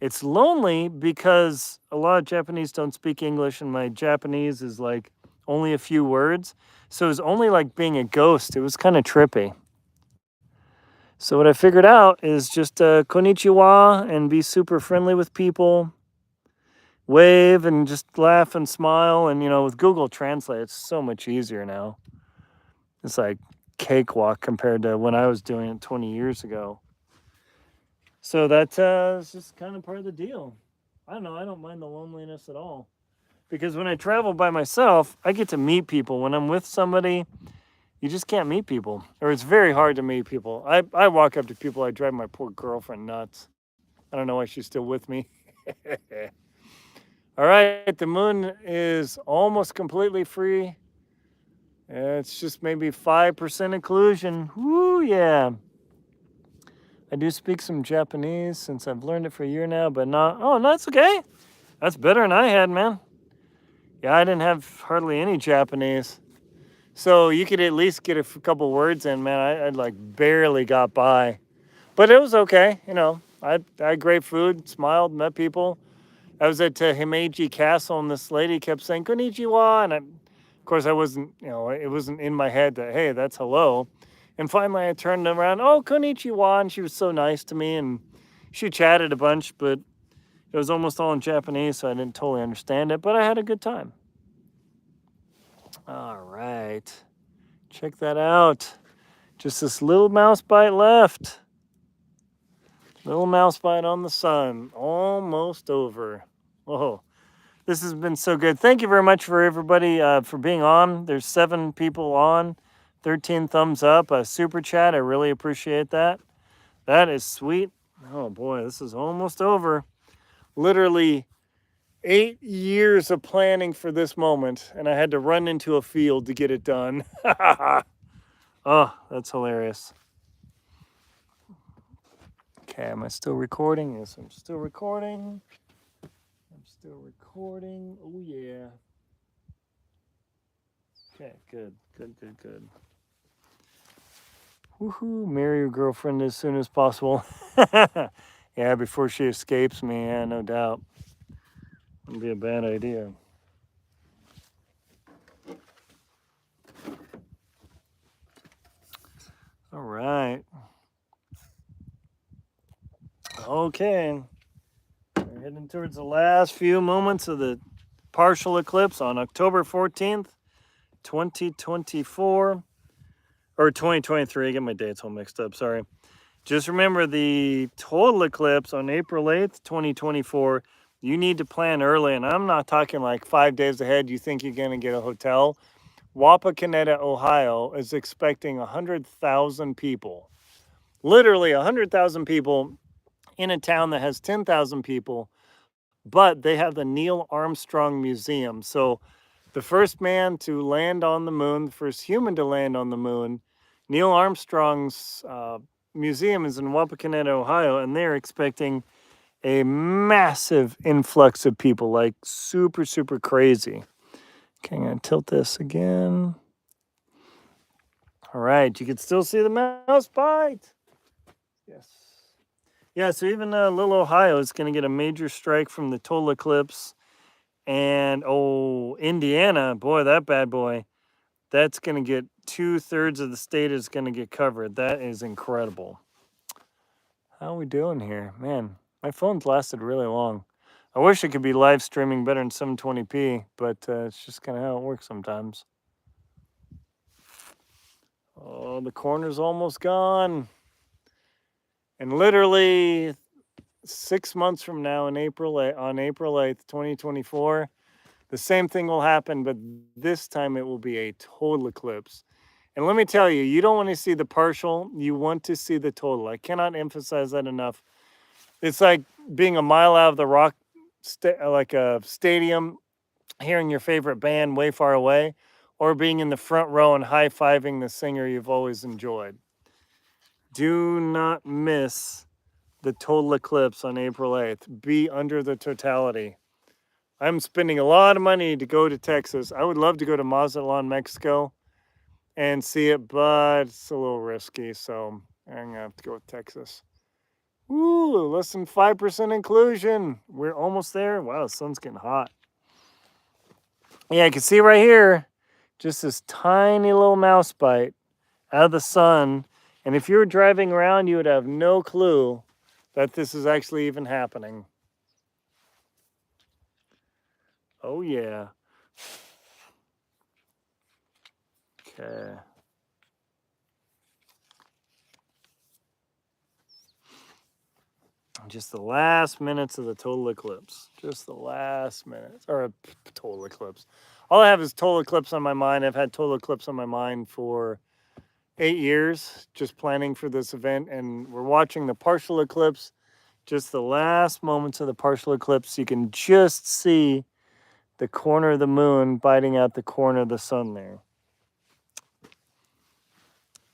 It's lonely because a lot of Japanese don't speak English, and my Japanese is like only a few words. So it was only like being a ghost. It was kind of trippy. So what I figured out is just konnichiwa and be super friendly with people, wave and just laugh and smile. And with Google Translate, it's so much easier now. It's like cakewalk compared to when I was doing it 20 years ago. So that is just kind of part of the deal. I don't know. I don't mind the loneliness at all. Because when I travel by myself, I get to meet people. When I'm with somebody, you just can't meet people. Or it's very hard to meet people. I walk up to people, I drive my poor girlfriend nuts. I don't know why she's still with me. All right, the moon is almost completely free. It's just maybe 5% occlusion. Woo, yeah. I do speak some Japanese since I've learned it for a year now, but not. Oh, no, that's okay. That's better than I had, man. Yeah, I didn't have hardly any Japanese. So you could at least get a couple words in, man. I like barely got by. But it was okay, I had great food, smiled, met people. I was at Himeji Castle, and this lady kept saying, "Konnichiwa," and of course, I wasn't, it wasn't in my head that, hey, that's hello. And finally, I turned around, "Oh, konnichiwa," and she was so nice to me, and she chatted a bunch, but it was almost all in Japanese, so I didn't totally understand it, but I had a good time. All right. Check that out. Just this little mouse bite left. Little mouse bite on the sun. Almost over. Whoa. This has been so good. Thank you very much for everybody for being on. There's 7 people on. 13 thumbs up. Super chat. I really appreciate that. That is sweet. Oh boy, this is almost over. Literally 8 years of planning for this moment, and I had to run into a field to get it done. Oh, that's hilarious. Okay, am I still recording? Yes, I'm still recording. Oh, yeah. Okay, good. Woohoo, marry your girlfriend as soon as possible. Yeah, before she escapes me, yeah, no doubt. Wouldn't be a bad idea. All right. Okay. We're heading towards the last few moments of the partial eclipse on October 14th, 2024. Or 2023. I get my dates all mixed up. Sorry. Just remember the total eclipse on April 8th, 2024. You need to plan early. And I'm not talking like 5 days ahead. You think you're going to get a hotel. Wapakoneta, Ohio is expecting 100,000 people. Literally 100,000 people in a town that has 10,000 people. But they have the Neil Armstrong Museum. So the first man to land on the moon, the first human to land on the moon, Neil Armstrong's museum is in Wapakoneta, Ohio, and they're expecting a massive influx of people, like super, super crazy. Okay, I'm going to tilt this again. All right, you can still see the mouse bite. Yes. Yeah, so even little Ohio is going to get a major strike from the total eclipse. And oh, Indiana, boy, that bad boy. That's going to get 2/3 of the state is going to get covered. That is incredible. How are we doing here? Man, my phone's lasted really long. I wish it could be live streaming better in 720p, but it's just kind of how it works sometimes. Oh, the corner's almost gone. And literally 6 months from now, on April 8th, 2024, the same thing will happen, but this time it will be a total eclipse. And let me tell you, you don't want to see the partial, you want to see the total. I cannot emphasize that enough. It's like being a mile out of the rock, like a stadium, hearing your favorite band way far away, or being in the front row and high-fiving the singer you've always enjoyed. Do not miss the total eclipse on April 8th. Be under the totality. I'm spending a lot of money to go to Texas. I would love to go to Mazatlan, Mexico and see it, but it's a little risky, so I'm going to have to go with Texas. Ooh, less than 5% inclusion. We're almost there. Wow, the sun's getting hot. Yeah, you can see right here, just this tiny little mouse bite out of the sun. And if you were driving around, you would have no clue that this is actually even happening. Oh, yeah. Okay. Just the last minutes of the total eclipse. Just the last minutes. Or a total eclipse. All I have is total eclipse on my mind. I've had total eclipse on my mind for 8 years, just planning for this event. And we're watching the partial eclipse. Just the last moments of the partial eclipse. You can just see the corner of the moon biting out the corner of the sun there.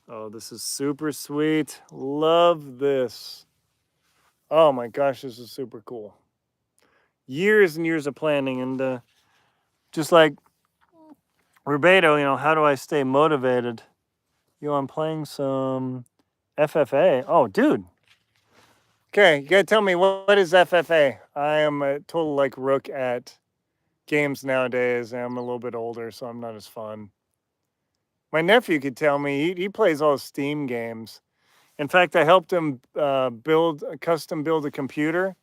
Oh, this is super sweet. Love this. Oh my gosh, this is super cool. Years and years of planning, and just like Rubedo, how do I stay motivated? I'm playing some FFA. Oh, dude. Okay, you gotta tell me, what is FFA? I am a total rook at games nowadays, and I'm a little bit older, so I'm not as fun. My nephew could tell me. He plays all Steam games. In fact, I helped him custom build a computer,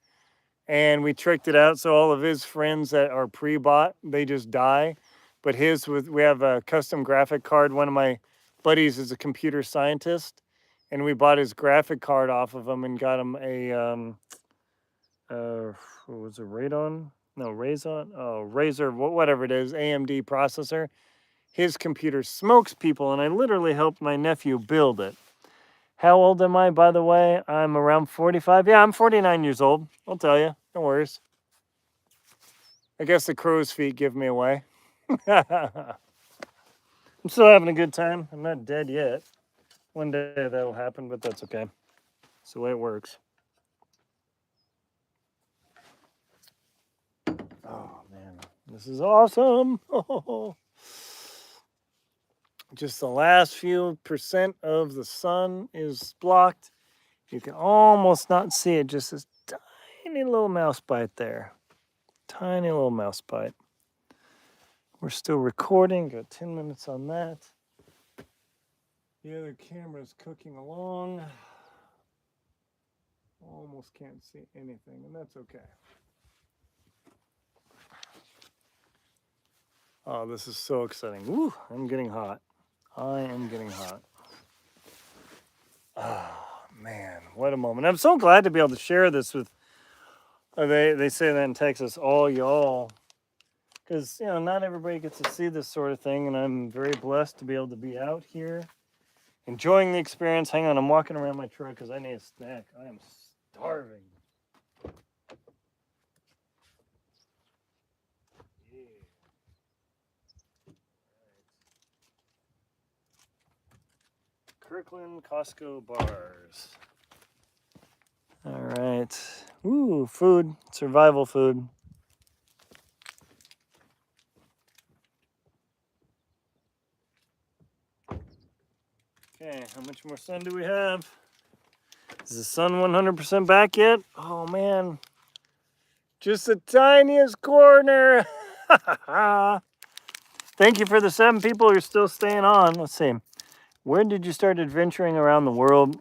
and we tricked it out so all of his friends that are pre-bought, they just die. But we have a custom graphic card. One of my buddies is a computer scientist, and we bought his graphic card off of him and got him a what was it, Radeon? No, Razer. Oh, Razer, whatever it is, AMD processor. His computer smokes people, and I literally helped my nephew build it. How old am I, by the way? I'm around 45. Yeah, I'm 49 years old. I'll tell you. No worries. I guess the crow's feet give me away. I'm still having a good time. I'm not dead yet. One day that'll happen, but that's okay. It's the way it works. Oh, man. This is awesome. Just the last few percent of the sun is blocked. You can almost not see it. Just this tiny little mouse bite there. Tiny little mouse bite. We're still recording. Got 10 minutes on that. The other camera's cooking along. Almost can't see anything, and that's okay. Oh, this is so exciting. Woo, I'm getting hot. I am getting hot. Oh, man, what a moment. I'm so glad to be able to share this with, they say that in Texas, all y'all. Because, not everybody gets to see this sort of thing, and I'm very blessed to be able to be out here, enjoying the experience. Hang on, I'm walking around my truck because I need a snack. I am starving. Yeah. Kirkland Costco bars. All right. Ooh, food. Survival food. Okay, how much more sun do we have? Is the sun 100% back yet? Oh, man. Just the tiniest corner. Thank you for the 7 people who are still staying on. Let's see. When did you start adventuring around the world?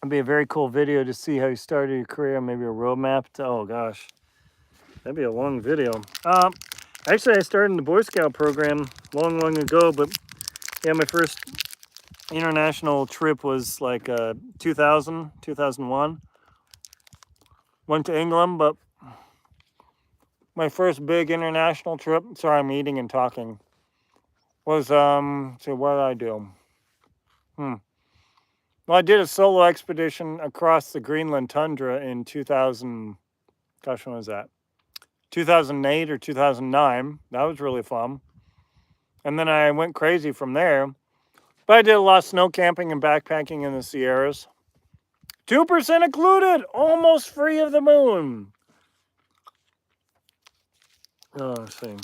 It'd be a very cool video to see how you started your career. Maybe a roadmap to, oh gosh, that'd be a long video. Actually, I started in the Boy Scout program long ago, but yeah, my first international trip was like 2001. Went to England, but my first big international trip, sorry, I'm eating and talking, was, so what did I do? Well, I did a solo expedition across the Greenland tundra in 2000, gosh, when was that? 2008 or 2009. That was really fun. And then I went crazy from there. But I did a lot of snow camping and backpacking in the Sierras. 2% included, almost free of the moon. Oh, let's see.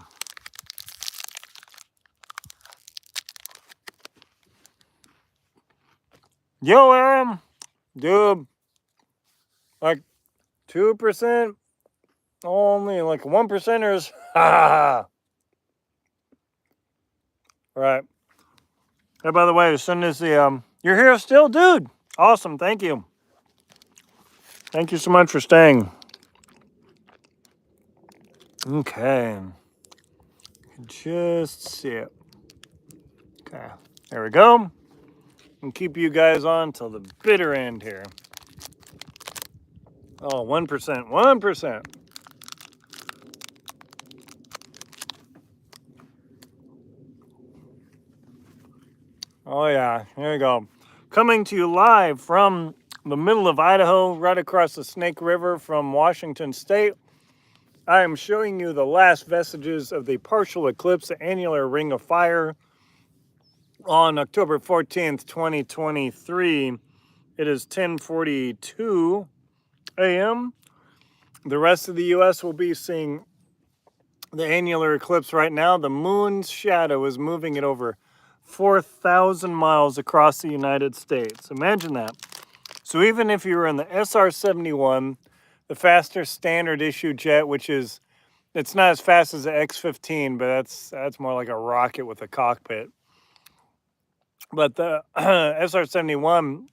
Yo, Aaron, dude, like 2%, only like 1%ers. Ha. Right. Hey, by the way, as soon as the you're here still, dude. Awesome, thank you. Thank you so much for staying. Okay. Just see it. Okay, there we go. And keep you guys on till the bitter end here. Oh, 1%, 1%. Oh yeah, here we go. Coming to you live from the middle of Idaho, right across the Snake River from Washington State. I am showing you the last vestiges of the partial eclipse, the annular ring of fire, on October 14th, 2023. It is 10:42 a.m. The rest of the U.S. will be seeing the annular eclipse right now. The moon's shadow is moving at over 4,000 miles across the United States. Imagine that. So even if you were in the SR-71, the faster standard issue jet, which is, it's not as fast as the X-15, but that's more like a rocket with a cockpit. But the SR-71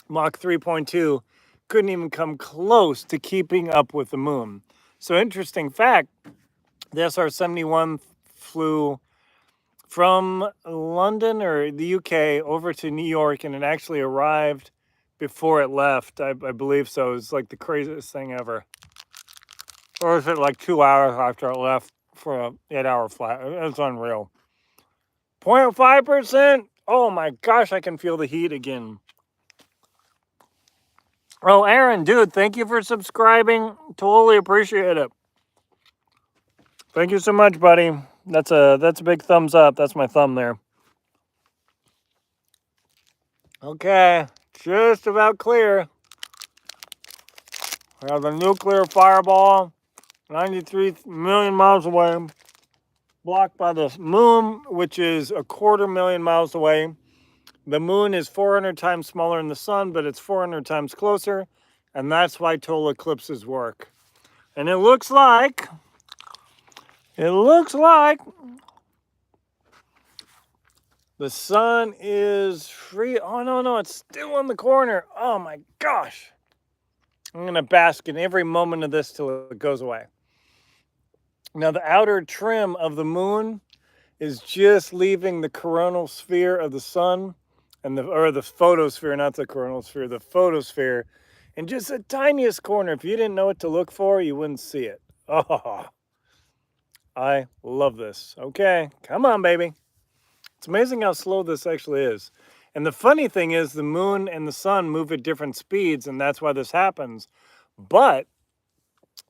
Mach 3.2 couldn't even come close to keeping up with the moon. So interesting fact, the SR-71 flew from London or the UK over to New York, and it actually arrived before it left. I believe so. It's like the craziest thing ever. Or is it like 2 hours after it left for an 8-hour flight? It's unreal. 0.5%. Oh my gosh, I can feel the heat again. Oh, Aaron, dude, thank you for subscribing. Totally appreciate it. Thank you so much, buddy. That's a big thumbs up. That's my thumb there. Okay, just about clear. We have the nuclear fireball, 93 million miles away, blocked by the moon, which is 250,000 miles away. The moon is 400 times smaller than the sun, but it's 400 times closer, and that's why total eclipses work. And it looks like the sun is free. Oh, no, it's still in the corner. Oh my gosh. I'm going to bask in every moment of this till it goes away. Now, the outer trim of the moon is just leaving the coronal sphere of the sun, and the photosphere, not the coronal sphere, the photosphere, in just the tiniest corner. If you didn't know what to look for, you wouldn't see it. Oh, I love this. Okay, come on, baby. It's amazing how slow this actually is. And the funny thing is the moon and the sun move at different speeds, and that's why this happens. But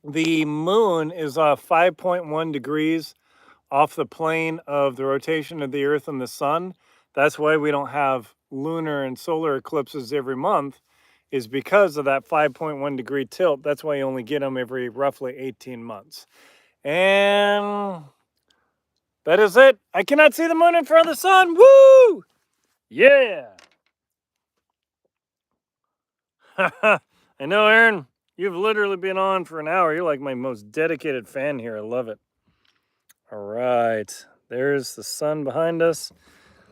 the moon is 5.1 degrees off the plane of the rotation of the Earth and the sun. That's why we don't have lunar and solar eclipses every month, is because of that 5.1 degree tilt. That's why you only get them every roughly 18 months. And that is it. I cannot see the moon in front of the sun. Woo! Yeah. I know, Aaron. You've literally been on for an hour. You're like my most dedicated fan here. I love it. All right, there's the sun behind us.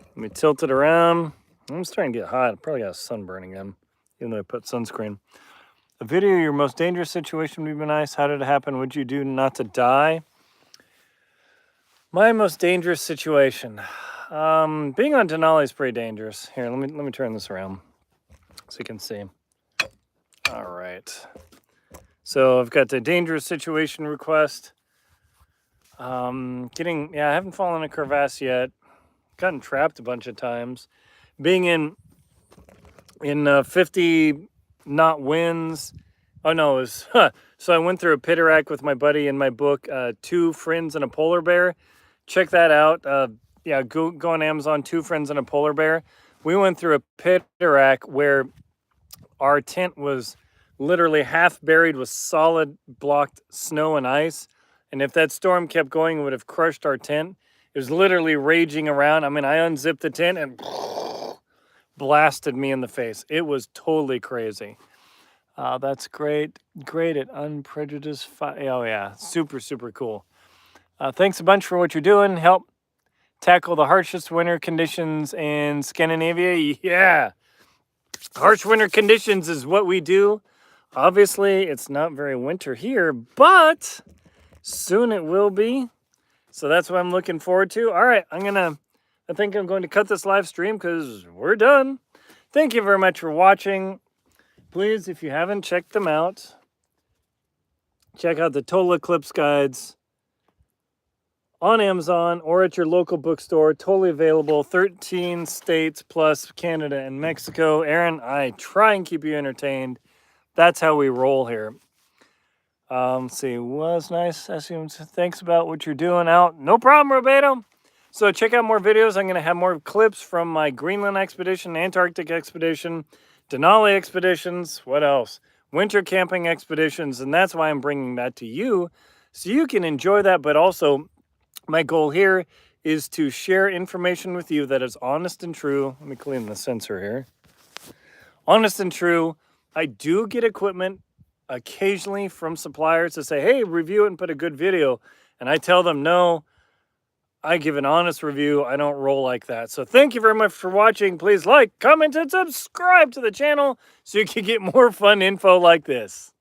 Let me tilt it around. I'm just trying to get hot. I probably got a sunburn again, even though I put sunscreen. A video of your most dangerous situation would be nice. How did it happen? What'd you do not to die? My most dangerous situation. Being on Denali is pretty dangerous. Here, let me turn this around so you can see. All right. So I've got the dangerous situation request. I haven't fallen in a crevasse yet. Gotten trapped a bunch of times. Being in 50 knot winds. Oh no, it was so I went through a pit rack with my buddy in my book, Two Friends and a Polar Bear. Check that out. Go on Amazon, Two Friends and a Polar Bear. We went through a pit rack where our tent was literally half buried with solid blocked snow and ice. And if that storm kept going, it would have crushed our tent. It was literally raging around. I mean, I unzipped the tent and blasted me in the face. It was totally crazy. That's great. Great at unprejudiced. Oh, yeah. Super, super cool. Thanks a bunch for what you're doing. Help tackle the harshest winter conditions in Scandinavia. Yeah. Harsh winter conditions is what we do. Obviously, it's not very winter here, but soon it will be. So that's what I'm looking forward to. All right, I think I'm going to cut this live stream because we're done. Thank you very much for watching. Please, if you haven't checked them out, check out the Total Eclipse guides on Amazon or at your local bookstore. Totally available. 13 states plus Canada and Mexico. Aaron, I try and keep you entertained. That's how we roll here. Let's see. Was nice. Thanks about what you're doing out. No problem, Roberto. So check out more videos. I'm going to have more clips from my Greenland expedition, Antarctic expedition, Denali expeditions. What else? Winter camping expeditions. And that's why I'm bringing that to you so you can enjoy that. But also, my goal here is to share information with you that is honest and true. Let me clean the sensor here. Honest and true. I do get equipment occasionally from suppliers to say, hey, review it and put a good video. And I tell them, no, I give an honest review. I don't roll like that. So thank you very much for watching. Please like, comment, and subscribe to the channel so you can get more fun info like this.